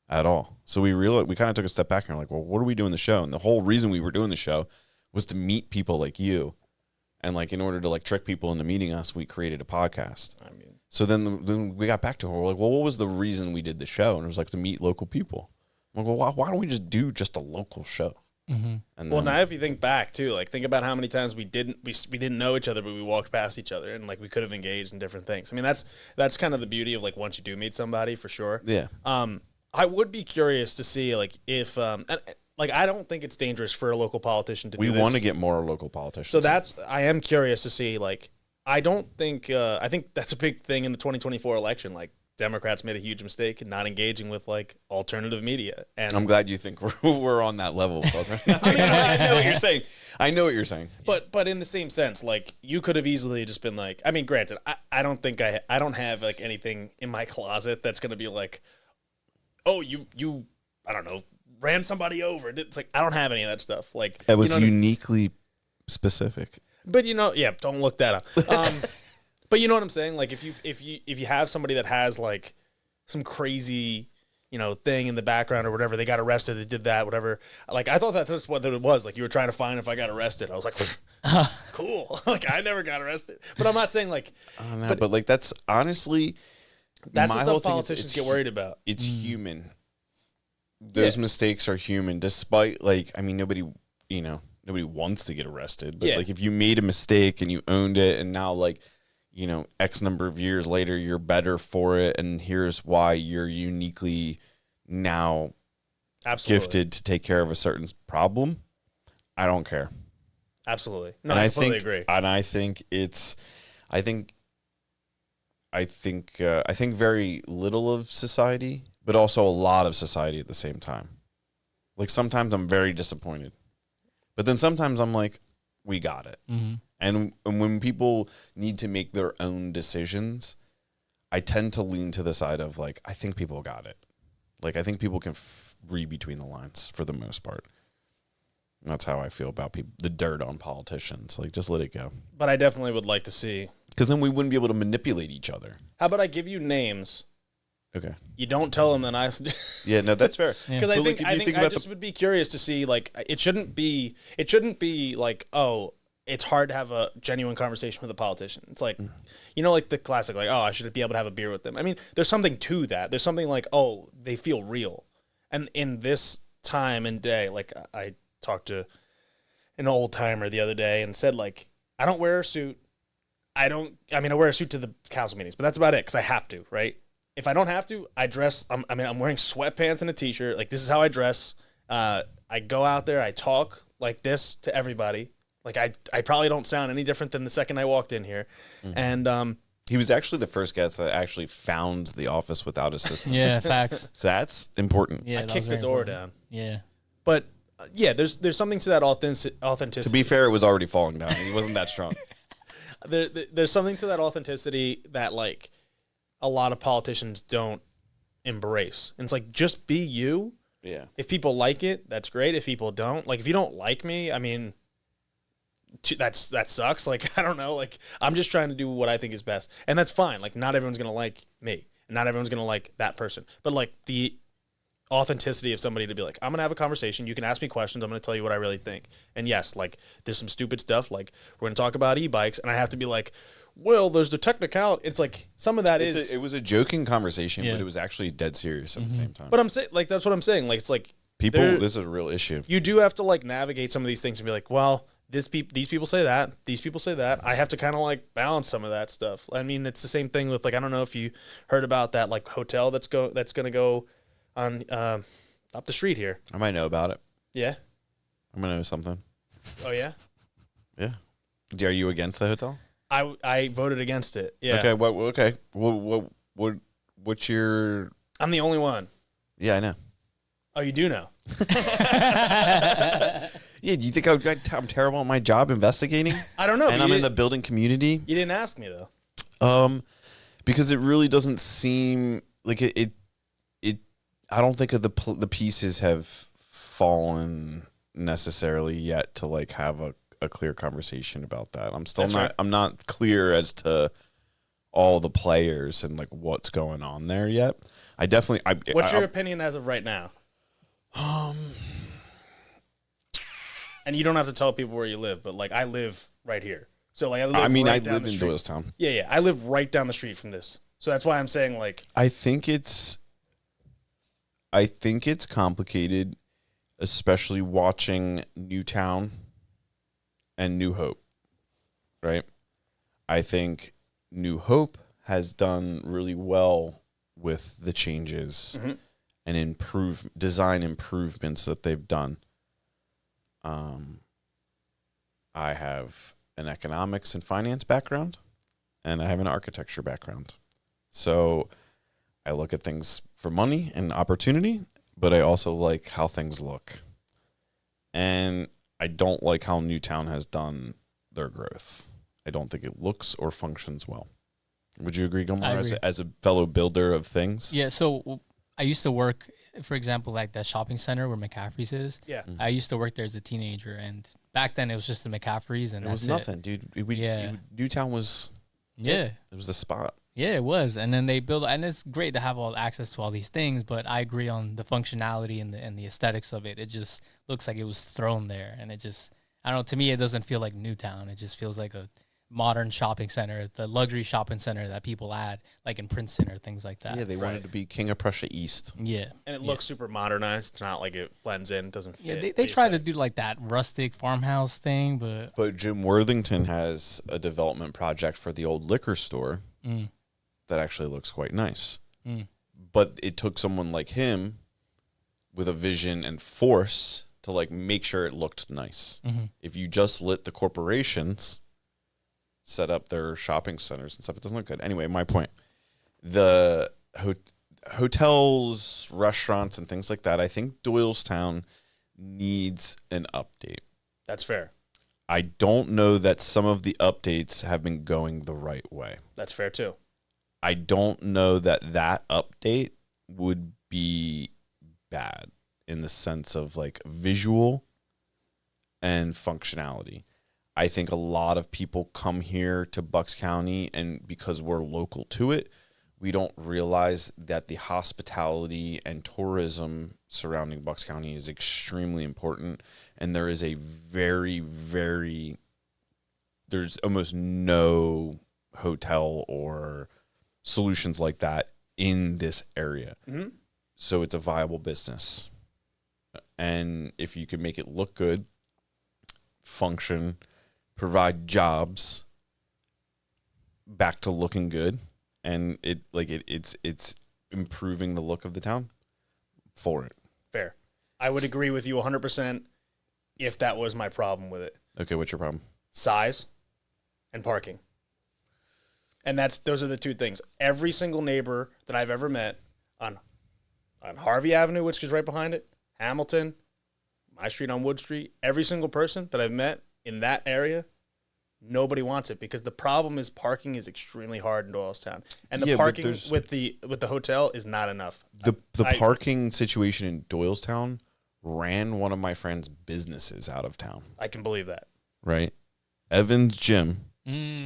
S1: at all. So we kind of took a step back and we're like, well, what are we doing the show? And the whole reason we were doing the show was to meet people like you. And like in order to like trick people into meeting us, we created a podcast. I mean, so then we got back to it. We're like, well, what was the reason we did the show? And it was like to meet local people. I'm like, well, why don't we just do just a local show?
S3: Mm-hmm.
S1: And
S2: well, now if you think back too, like think about how many times we didn't know each other, but we walked past each other and like we could have engaged in different things. I mean, that's kind of the beauty of like once you do meet somebody, for sure.
S1: Yeah.
S2: I would be curious to see like if like I don't think it's dangerous for a local politician to do this.
S1: We want to get more local politicians.
S2: So I am curious to see, like, I don't think I think that's a big thing in the 2024 election. Like Democrats made a huge mistake in not engaging with like alternative media. And
S1: I'm glad you think we're on that level. I mean, I know what you're saying. I know what you're saying.
S2: But in the same sense, like you could have easily just been like, I mean, granted, I don't think I don't have like anything in my closet that's going to be like, oh, you, I don't know, ran somebody over. It's like, I don't have any of that stuff. Like
S1: That was
S2: you know
S1: uniquely specific.
S2: But yeah, don't look that up. But you know what I'm saying? Like if you have somebody that has like some crazy, thing in the background or whatever, they got arrested, they did that, whatever. Like I thought that's what it was. Like you were trying to find if I got arrested. I was like, cool. Like I never got arrested. But I'm not saying like,
S1: I don't know, but like that's honestly,
S2: that's
S1: my
S2: the
S1: whole
S2: stuff
S1: thing
S2: politicians get worried about.
S1: It's human. Those mistakes are human. Despite like, I mean, nobody wants to get arrested. But like if you made a mistake and you owned it, and now like, X number of years later, you're better for it. And here's why you're uniquely now gifted to take care of a certain problem. I don't care.
S2: Absolutely. No, I completely agree.
S1: And I think I think very little of society, but also a lot of society at the same time. Like sometimes I'm very disappointed, but then sometimes I'm like, we got it.
S3: Mm-hmm.
S1: And when people need to make their own decisions, I tend to lean to the side of like, I think people got it. Like, I think people can read between the lines for the most part. That's how I feel about the dirt on politicians. Like, just let it go.
S2: But I definitely would like to see.
S1: Because then we wouldn't be able to manipulate each other.
S2: How about I give you names?
S1: Okay.
S2: You don't tell them that I.
S1: Yeah, no, that's fair.
S2: Because I think I just would be curious to see, like, it shouldn't be like, oh, it's hard to have a genuine conversation with a politician. It's like, like the classic, like, oh, I should be able to have a beer with them. I mean, there's something to that. There's something like, oh, they feel real. And in this time and day, like, I talked to an old timer the other day and said, like, I don't wear a suit. I wear a suit to the council meetings, but that's about it because I have to, right? If I don't have to, I dress. I'm wearing sweatpants and a t-shirt. Like, this is how I dress. I go out there. I talk like this to everybody. Like, I probably don't sound any different than the second I walked in here. Mm-hmm. And
S1: he was actually the first guest that actually found the office without assistance.
S3: Yeah, facts.
S1: So that's important.
S2: Yeah, I kicked the door down.
S3: Yeah.
S2: But, yeah, there's something to that authenticity.
S1: To be fair, it was already falling down. He wasn't that strong.
S2: There's something to that authenticity that, like, a lot of politicians don't embrace. And it's like, just be you.
S1: Yeah.
S2: If people like it, that's great. If people don't, like, if you don't like me, I mean, that sucks. Like, I don't know. Like, I'm just trying to do what I think is best. And that's fine. Like, not everyone's going to like me. And not everyone's going to like that person. But, like, the authenticity of somebody to be like, I'm going to have a conversation. You can ask me questions. I'm going to tell you what I really think. And yes, like, there's some stupid stuff. Like, we're going to talk about e-bikes. And I have to be like, well, there's the technicality. It's like, some of that
S1: it was a joking conversation, but it was actually dead serious at the same time.
S2: But I'm saying, like, that's what I'm saying. Like, it's like,
S1: people, this is a real issue.
S2: You do have to, like, navigate some of these things and be like, well, these people say that, these people say that. I have to kind of, like, balance some of that stuff. I mean, it's the same thing with, like, I don't know if you heard about that, like, hotel that's going to go on up the street here.
S1: I might know about it.
S2: Yeah.
S1: I'm gonna know something.
S2: Oh yeah.
S1: Yeah. Are you against the hotel?
S2: I voted against it. Yeah.
S1: Okay. What's your?
S2: I'm the only one.
S1: Yeah, I know.
S2: Oh, you do know.
S1: Yeah. Do you think I'm terrible at my job investigating?
S2: I don't know.
S1: And I'm in the building community.
S2: You didn't ask me though.
S1: Because it really doesn't seem like it. I don't think the pieces have fallen necessarily yet to like have a clear conversation about that. I'm not clear as to all the players and like what's going on there yet.
S2: What's your opinion as of right now? And you don't have to tell people where you live, but like I live right here. So like I live in
S1: Doylestown.
S2: Yeah. I live right down the street from this. So that's why I'm saying like
S1: I think it's complicated, especially watching Newtown and New Hope, right? I think New Hope has done really well with the changes and design improvements that they've done. I have an economics and finance background, and I have an architecture background. So I look at things for money and opportunity, but I also like how things look. And I don't like how Newtown has done their growth. I don't think it looks or functions well. Would you agree, Gilmore, as a fellow builder of things?
S3: Yeah, so I used to work, for example, like that shopping center where McCaffrey's is.
S2: Yeah.
S3: I used to work there as a teenager, and back then it was just the McCaffrey's, and
S1: It was nothing, dude. Newtown was...
S3: Yeah.
S1: It was the spot.
S3: Yeah, it was. And then they build, and it's great to have all access to all these things, but I agree on the functionality and the aesthetics of it. It just looks like it was thrown there, and it just, I don't know, to me, it doesn't feel like Newtown. It just feels like a modern shopping center, the luxury shopping center that people add, like in Princeton or things like that.
S1: Yeah, they wanted to be King of Prussia East.
S3: Yeah.
S2: And it looks super modernized. It's not like it blends in, doesn't fit.
S3: Yeah, they try to do like that rustic farmhouse thing, but...
S1: But Jim Worthington has a development project for the old liquor store that actually looks quite nice. But it took someone like him with a vision and force to like make sure it looked nice. If you just let the corporations set up their shopping centers and stuff, it doesn't look good. Anyway, my point, the hotels, restaurants, and things like that, I think Doylestown needs an update.
S2: That's fair.
S1: I don't know that some of the updates have been going the right way.
S2: That's fair too.
S1: I don't know that that update would be bad in the sense of like visual and functionality. I think a lot of people come here to Bucks County, and because we're local to it, we don't realize that the hospitality and tourism surrounding Bucks County is extremely important. And there is a there's almost no hotel or solutions like that in this area. So it's a viable business. And if you can make it look good, function, provide jobs, back to looking good, and it's improving the look of the town for it.
S2: Fair. I would agree with you 100% if that was my problem with it.
S1: Okay, what's your problem?
S2: Size and parking. And those are the two things. Every single neighbor that I've ever met on Harvey Avenue, which is right behind it, Hamilton, my street on Wood Street, every single person that I've met in that area, nobody wants it because the problem is parking is extremely hard in Doylestown, and the parking with the hotel is not enough.
S1: The parking situation in Doylestown ran one of my friend's businesses out of town.
S2: I can believe that.
S1: Right, Evan's gym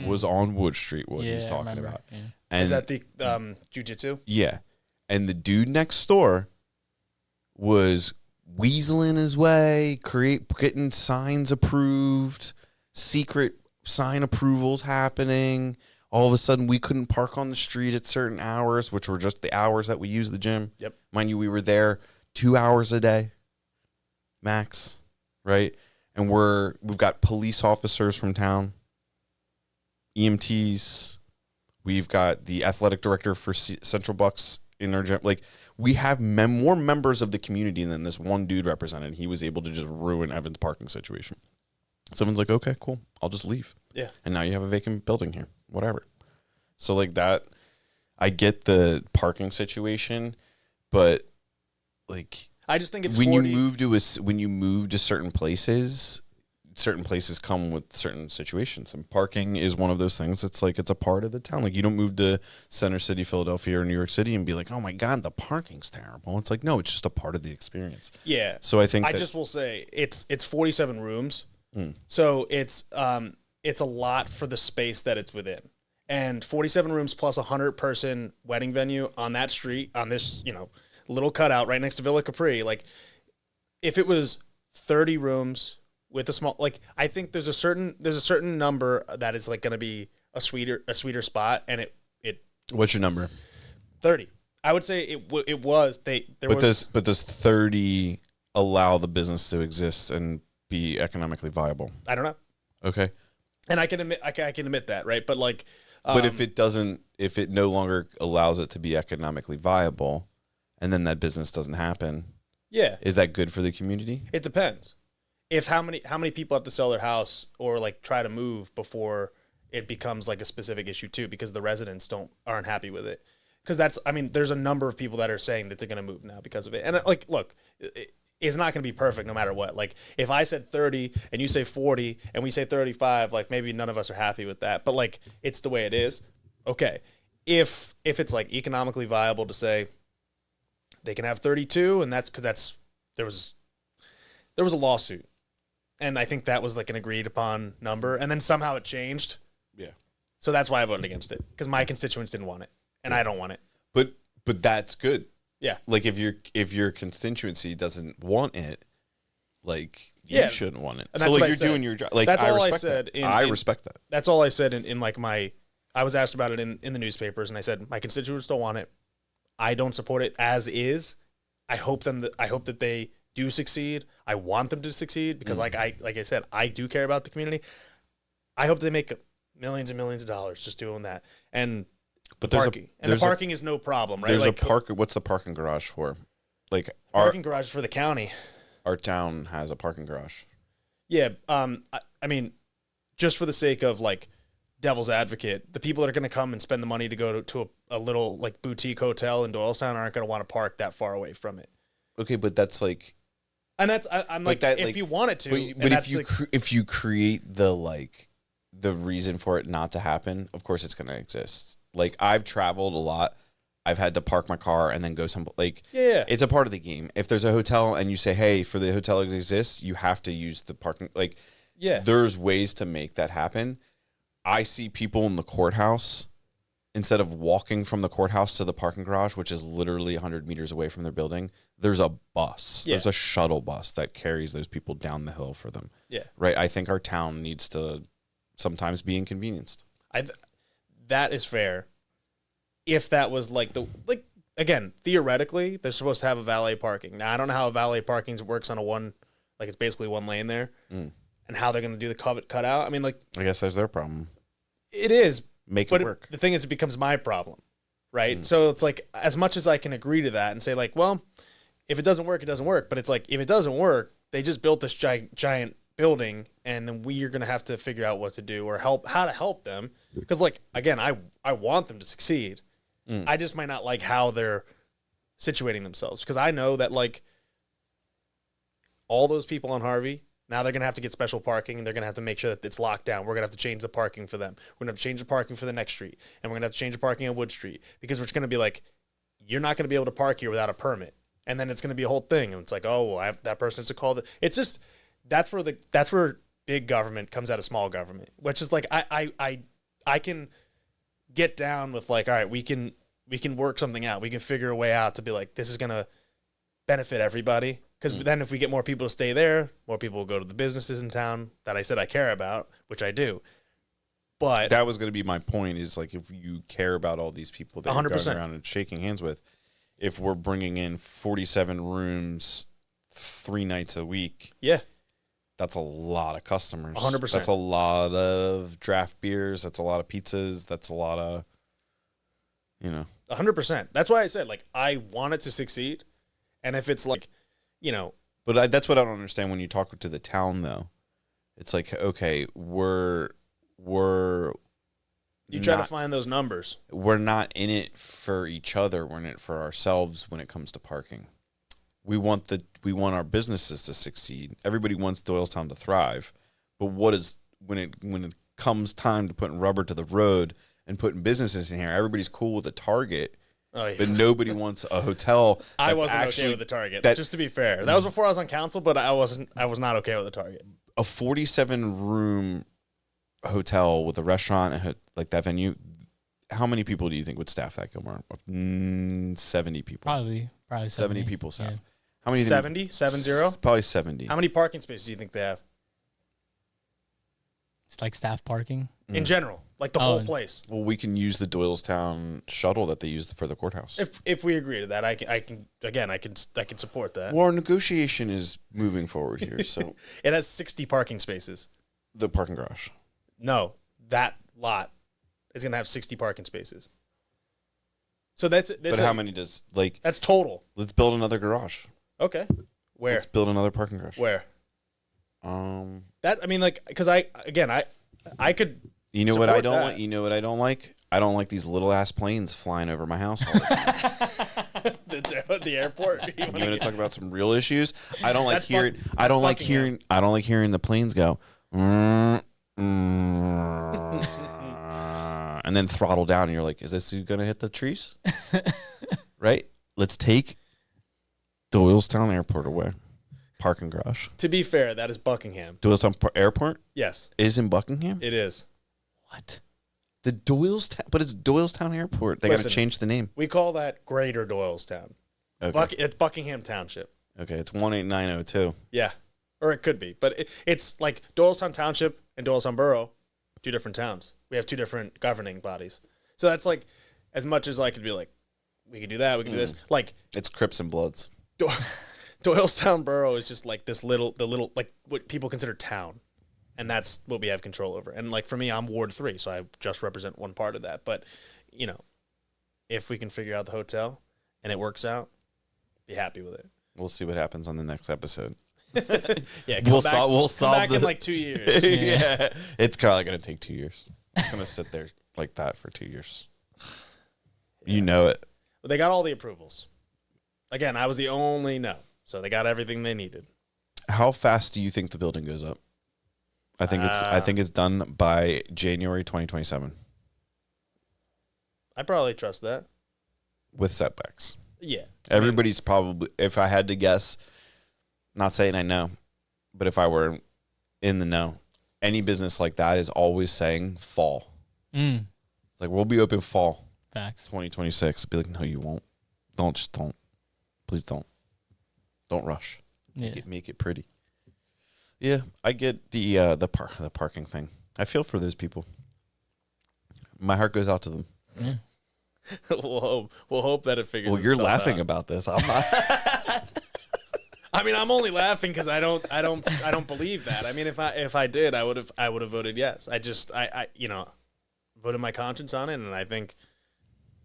S1: was on Wood Street. What he's talking about, and
S2: is that the jiu-jitsu?
S1: Yeah, and the dude next door was weaseling his way, getting signs approved, secret sign approvals happening. All of a sudden, we couldn't park on the street at certain hours, which were just the hours that we use the gym.
S2: Yep.
S1: Mind you, we were there 2 hours a day, max, right? And we've got police officers from town, EMTs. We've got the athletic director for Central Bucks in our gym. Like, we have more members of the community than this one dude represented. He was able to just ruin Evan's parking situation. Someone's like, okay, cool, I'll just leave.
S2: Yeah. And
S1: now you have a vacant building here, whatever. So like that, I get the parking situation, but like,
S2: I just think it's
S1: when you move to certain places come with certain situations, and parking is one of those things. It's like, it's a part of the town. Like, you don't move to Center City, Philadelphia, or New York City and be like, oh my God, the parking's terrible. It's like, no, it's just a part of the experience.
S2: Yeah.
S1: So I think
S2: I just will say it's 47 rooms. So it's a lot for the space that it's within. And 47 rooms plus a 100-person wedding venue on that street, on this, little cutout right next to Villa Capri. Like, if it was 30 rooms with a small, like, I think there's a certain number that is like going to be a sweeter spot, and it.
S1: What's your number?
S2: 30. I would say it was.
S1: Does 30 allow the business to exist and be economically viable?
S2: I don't know.
S1: Okay.
S2: And I can admit that, right? But like,
S1: but if it no longer allows it to be economically viable, and then that business doesn't happen,
S2: yeah,
S1: is that good for the community?
S2: It depends. If how many people have to sell their house or like try to move before it becomes like a specific issue too, because the residents aren't happy with it. because there's a number of people that are saying that they're going to move now because of it. And like, look, it's not going to be perfect no matter what. Like, if I said 30 and you say 40 and we say 35, like, maybe none of us are happy with that. But like, it's the way it is. Okay. If it's like economically viable to say they can have 32, and that's because there was a lawsuit, and I think that was like an agreed upon number, and then somehow it changed.
S1: Yeah.
S2: So that's why I voted against it, because my constituents didn't want it, and I don't want it.
S1: But that's good.
S2: Yeah.
S1: Like if your constituency doesn't want it, like you shouldn't want it. So like you're doing your job. Like
S2: that's
S1: I
S2: all I
S1: respect
S2: said.
S1: that. I respect that.
S2: That's all I said in like I was asked about it in the newspapers, and I said my constituents don't want it. I don't support it as is. I hope that they do succeed. I want them to succeed because like I said, I do care about the community. I hope they make millions and millions of dollars just doing that. But the parking is no problem, right?
S1: There's
S2: like,
S1: a park. What's the parking garage for? Like
S2: parking garage is for the county.
S1: Our town has a parking garage.
S2: Yeah. I mean, just for the sake of like devil's advocate, the people that are going to come and spend the money to go to a little like boutique hotel in Doylestown aren't going to want to park that far away from it.
S1: Okay, but that's like,
S2: and that's I'm like that, if like, you want it to,
S1: but if you create the reason for it not to happen, of course it's going to exist. Like I've traveled a lot. I've had to park my car and then go it's a part of the game. If there's a hotel and you say, hey, for the hotel to exist, you have to use the parking. Like, there's ways to make that happen. I see people in the courthouse, instead of walking from the courthouse to the parking garage, which is literally 100 meters away from their building, there's a bus. Yeah. There's a shuttle bus that carries those people down the hill for them.
S2: Yeah.
S1: Right? I think our town needs to sometimes be inconvenienced.
S2: That is fair. If that was again, theoretically, they're supposed to have a valet parking. Now, I don't know how a valet parking works on it's basically one lane there, and how they're going to do the cut out. I mean, like, I
S1: guess that's their problem.
S2: It is.
S1: Make it work.
S2: The thing is, it becomes my problem, right? So it's like, as much as I can agree to that and say, like, well, if it doesn't work, it doesn't work. But it's like, if it doesn't work, they just built this giant building, and then we are going to have to figure out what to do or how to help them. Because, like, again, I want them to succeed. I just might not like how they're situating themselves, because I know that, like, all those people on Harvey, now they're going to have to get special parking, and they're going to have to make sure that it's locked down. We're going to have to change the parking for them. We're going to have to change the parking for the next street, and we're going to have to change the parking on Wood Street, because it's going to be like, you're not going to be able to park here without a permit. And then it's going to be a whole thing, and it's like, oh, well, that person has to call it's just, that's where big government comes out of small government, which is like, I can get down with, like, all right, we can work something out. We can figure a way out to be like, this is going to benefit everybody. Because then if we get more people to stay there, more people will go to the businesses in town that I said I care about, which I do. But
S1: that was going to be my point, is like, if you care about all these people that 100%. You're going around and shaking hands with, if we're bringing in 47 rooms 3 nights a week, that's a lot of customers.
S2: 100%.
S1: That's a lot of draft beers. That's a lot of pizzas. That's a lot of,
S2: 100%. That's why I said, like, I want it to succeed. And if it's like,
S1: But that's what I don't understand when you talk to the town, though. It's like, okay, we're
S2: you try to find those numbers.
S1: We're not in it for each other. We're in it for ourselves when it comes to parking. We want our businesses to succeed. Everybody wants Doylestown to thrive. But when it comes time to putting rubber to the road and putting businesses in here, everybody's cool with a Target. Oh, yeah. But nobody wants a hotel.
S2: I wasn't okay with the Target. Just to be fair, that was before I was on council, but I was not okay with the Target.
S1: A 47-room hotel with a restaurant and like that venue. How many people do you think would staff that, Gilmore? 70 people.
S3: Probably
S1: 70 people staff.
S3: Yeah.
S1: How many?
S2: 70? 70?
S1: Probably 70.
S2: How many parking spaces do you think they have?
S3: It's like staff parking
S2: in general, like the whole place.
S1: Well, we can use the Doylestown shuttle that they used for the courthouse.
S2: If we agree to that, I can support that.
S1: Well, our negotiation is moving forward here, so
S2: it has 60 parking spaces.
S1: The parking garage.
S2: No, that lot is going to have 60 parking spaces. So that's
S1: but how many does
S2: that's total?
S1: Let's build another garage.
S2: Okay, where?
S1: Let's build another parking garage.
S2: Where? Because I could.
S1: You know what I don't like? You know what I don't like? I don't like these little ass planes flying over my house all the time.
S2: The airport.
S1: You want to talk about some real issues? I don't like hearing. I
S2: that's
S1: don't like
S2: Buckingham.
S1: hearing. I don't like hearing the planes go. And then throttle down, and you're like, "Is this gonna hit the trees?" Right? Let's take Doylestown Airport away. Parking garage.
S2: To be fair, that is Buckingham.
S1: Doylestown Airport
S2: Yes,
S1: is in Buckingham.
S2: it is.
S1: What? The Doylestown, but it's Doylestown Airport. They got to
S2: Listen,
S1: change the name.
S2: We call that Greater Doylestown.
S1: Okay.
S2: It's Buckingham Township.
S1: Okay, it's 18902.
S2: Yeah, or it could be, but it's like Doylestown Township and Doylestown Borough, 2 different towns. We have 2 different governing bodies. So that's like, as much as I could be like, we could do that, we could do this. Like,
S1: It's Crips and Bloods.
S2: Doylestown Borough is just like the little like what people consider town, and that's what we have control over. And like for me, I'm Ward 3, so I just represent one part of that. But you know, if we can figure out the hotel and it works out, be happy with it.
S1: We'll see what happens on the next episode.
S2: Yeah,
S1: We'll
S2: come
S1: solve
S2: back in like 2 years.
S1: Yeah. It's probably going to take 2 years. It's going to sit there like that for 2 years. You know it.
S2: But they got all the approvals. Again, I was the only no, so they got everything they needed.
S1: How fast do you think the building goes up? I think it's done by January 2027
S2: I probably trust that.
S1: with setbacks.
S2: Yeah.
S1: Everybody's probably, if I had to guess, not saying I know, but if I were in the know, any business like that is always saying fall. It's like, we'll be open fall
S3: Facts.
S1: 2026. I'd be like, no, you won't. Don't. Please don't. Don't rush.
S3: Yeah.
S1: Make it pretty. Yeah, I get the parking thing. I feel for those people. My heart goes out to them.
S3: Yeah.
S2: we'll hope that it figures.
S1: Well, you're
S2: itself
S1: laughing
S2: out.
S1: about this. I'm not.
S2: I mean, I'm only laughing because I don't believe that. I mean, if I did, I would have voted yes. I voted my conscience on it, and I think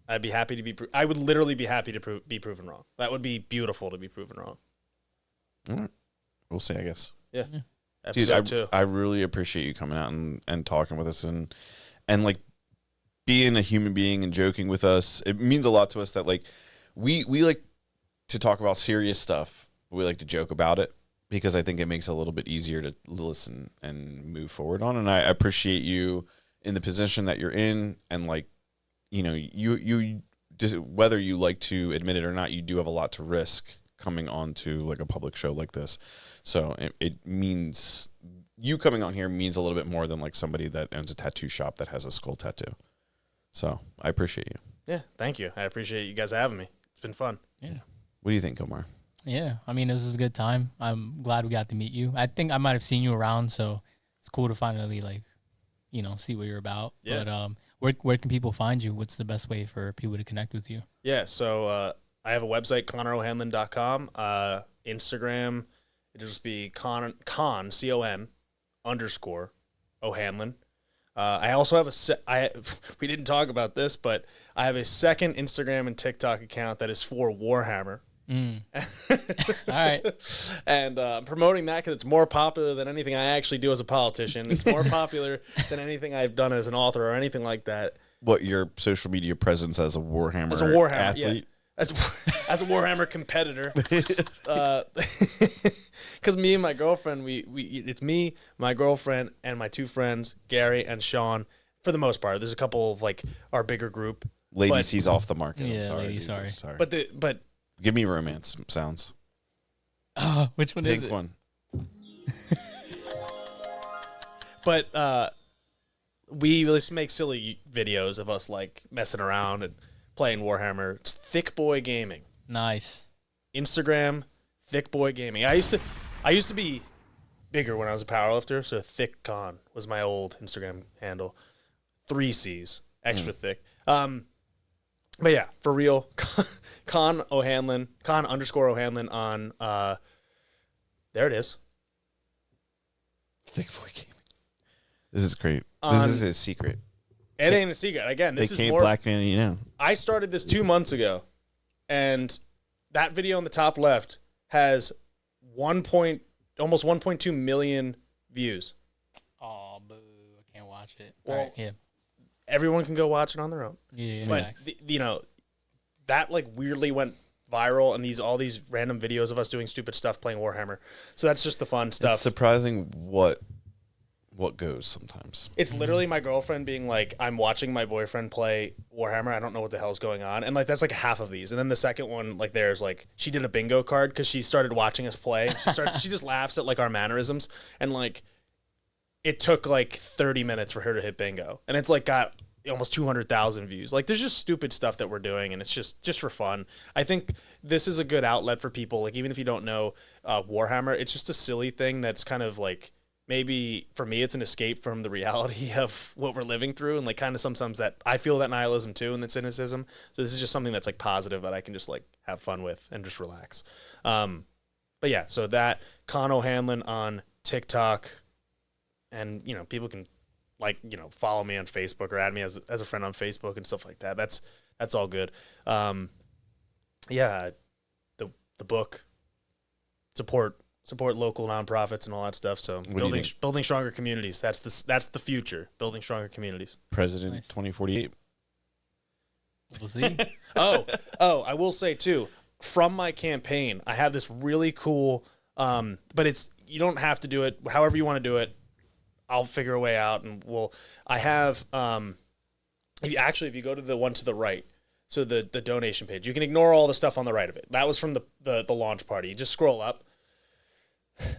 S2: I'd be happy to be. I would literally be happy to be proven wrong. That would be beautiful to be proven wrong.
S1: All right. We'll see, I guess.
S2: Yeah.
S3: Yeah.
S1: Dude,
S2: Episode 2.
S1: I really appreciate you coming out and talking with us and like being a human being and joking with us. It means a lot to us that like we like to talk about serious stuff. We like to joke about it because I think it makes it a little bit easier to listen and move forward on. And I appreciate you in the position that you're in, and like, you know, you just, whether you like to admit it or not, you do have a lot to risk coming on to like a public show like this. So it means you coming on here means a little bit more than like somebody that owns a tattoo shop that has a skull tattoo. So I appreciate you.
S2: Yeah, thank you. I appreciate you guys having me. It's been fun.
S3: Yeah.
S1: What do you think, Omar?
S3: Yeah. I mean, this was a good time. I'm glad we got to meet you. I think I might have seen you around, so it's cool to finally like, you know, see what you're about.
S2: Yeah.
S3: But where can people find you? What's the best way for people to connect with you?
S2: Yeah, so I have a website, ConnorOhanlon.com. Instagram, it'll just be con _, Ohanlon. I also have we didn't talk about this, but I have a second Instagram and TikTok account that is for Warhammer.
S3: All right.
S2: And I'm promoting that because it's more popular than anything I actually do as a politician. It's more popular than anything I've done as an author or anything like that.
S1: What, your social media presence as a Warhammer,
S2: Yeah.
S1: athlete?
S2: As a Warhammer competitor. Because me and my girlfriend, it's me, my girlfriend, and my 2 friends, Gary and Sean, for the most part. There's a couple of like our bigger group.
S1: Ladies, he's off the market.
S3: Yeah,
S1: I'm sorry.
S3: ladies,
S1: dude.
S3: sorry.
S2: But
S1: Give me romance sounds.
S3: Which one is
S1: Pink
S3: it?
S1: one.
S2: But we just make silly videos of us like messing around and playing Warhammer. It's Thick Boy Gaming.
S3: Nice.
S2: Instagram, Thick Boy Gaming. I used to be bigger when I was a powerlifter, so Thick Con was my old Instagram handle. 3 C's, extra thick. But yeah, for real, Con Ohanlon, _Ohanlon on there it is.
S1: Thick boy gaming. This is great.
S2: On-
S1: This is his secret.
S2: It ain't a secret. Again, this
S1: They
S2: is
S1: can't
S2: more.
S1: blackmail you now.
S2: I started this 2 months ago, and that video on the top left has almost 1.2 million views.
S3: Oh, boo! I can't watch it.
S2: Well,
S3: All right, yeah.
S2: everyone can go watch it on their own.
S3: Yeah,
S2: But that like weirdly went viral, and all these random videos of us doing stupid stuff playing Warhammer. So that's just the fun stuff.
S1: It's surprising what goes sometimes.
S2: It's literally my girlfriend being like, I'm watching my boyfriend play Warhammer. I don't know what the hell's going on. And like, that's like half of these. And then the second one, like there's like, she did a bingo card because she started watching us play. She just laughs at like our mannerisms. And like, it took like 30 minutes for her to hit bingo. And it's like got almost 200,000 views. Like there's just stupid stuff that we're doing. And it's just for fun. I think this is a good outlet for people. Like even if you don't know Warhammer, it's just a silly thing that's kind of like, maybe for me, it's an escape from the reality of what we're living through. And like kind of sometimes that I feel that nihilism too and that cynicism. So this is just something that's like positive that I can just like have fun with and just relax. But yeah, so that Con Ohanlon on TikTok, and people can follow me on Facebook or add me as a friend on Facebook and stuff like that. That's all good. Yeah, the book, support local nonprofits and all that stuff. So building stronger communities. That's the future. Building stronger communities.
S1: President
S3: Nice.
S1: 2048.
S3: We'll see.
S2: Oh, I will say too, from my campaign, I have this really cool, but you don't have to do it however you want to do it. I'll figure a way out, and I have, if you go to the one to the right, so the donation page, you can ignore all the stuff on the right of it. That was from the launch party. You just scroll up.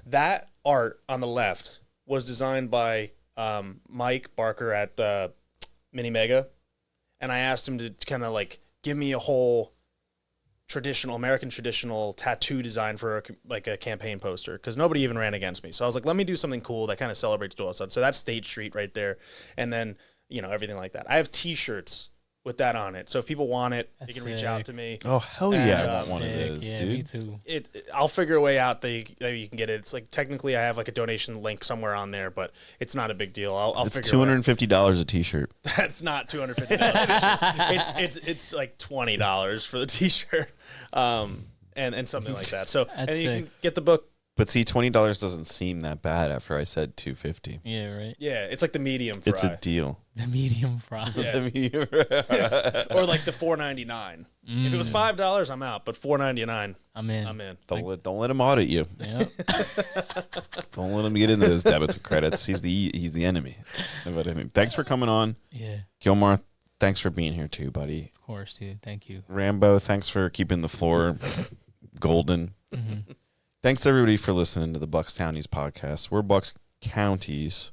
S2: That art on the left was designed by Mike Barker at Mini Mega, and I asked him to kind of like give me a whole American traditional tattoo design for a campaign poster, because nobody even ran against me. So I was like, let me do something cool that kind of celebrates Doylestown. So that's State Street right there, and then everything like that. I have T-shirts with that on it. So if people want it, they can reach out to me.
S1: Oh, hell yeah.
S2: And,
S1: I want one of those,
S3: yeah,
S1: dude.
S3: me too.
S2: I'll figure a way out that you can get it. It's like technically I have like a donation link somewhere on there, but it's not a big deal. I'll
S1: It's
S2: figure
S1: $250 a T-shirt.
S2: That's not $250 t-shirt. It's like $20 for the T-shirt, and something like that. So and you can get the book.
S1: But see, $20 doesn't seem that bad after I said $250.
S3: Yeah, right.
S2: Yeah, it's like the medium fry.
S1: It's a deal.
S3: The medium fry.
S2: Yeah.
S1: It's a medium fry.
S2: Or like the $4.99. If it was $5, I'm out. But $4.99,
S3: I'm in.
S2: I'm in.
S1: Don't let him audit you.
S3: Yeah.
S1: Don't let him get into those debits and credits. He's the enemy. But anyway, thanks for coming on.
S3: Yeah.
S1: Gilmar, thanks for being here too, buddy.
S3: Of course, dude. Thank you.
S1: Rambo, thanks for keeping the floor golden.
S3: Mm-hmm.
S1: Thanks everybody for listening to the Bucks Townies Podcast. We're Bucks County's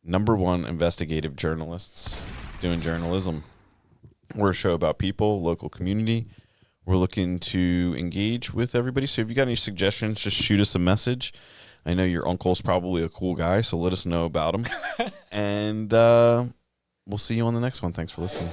S1: #1 investigative journalists doing journalism. We're a show about people, local community. We're looking to engage with everybody. So if you got any suggestions, just shoot us a message. I know your uncle's probably a cool guy, so let us know about him. And we'll see you on the next one. Thanks for listening.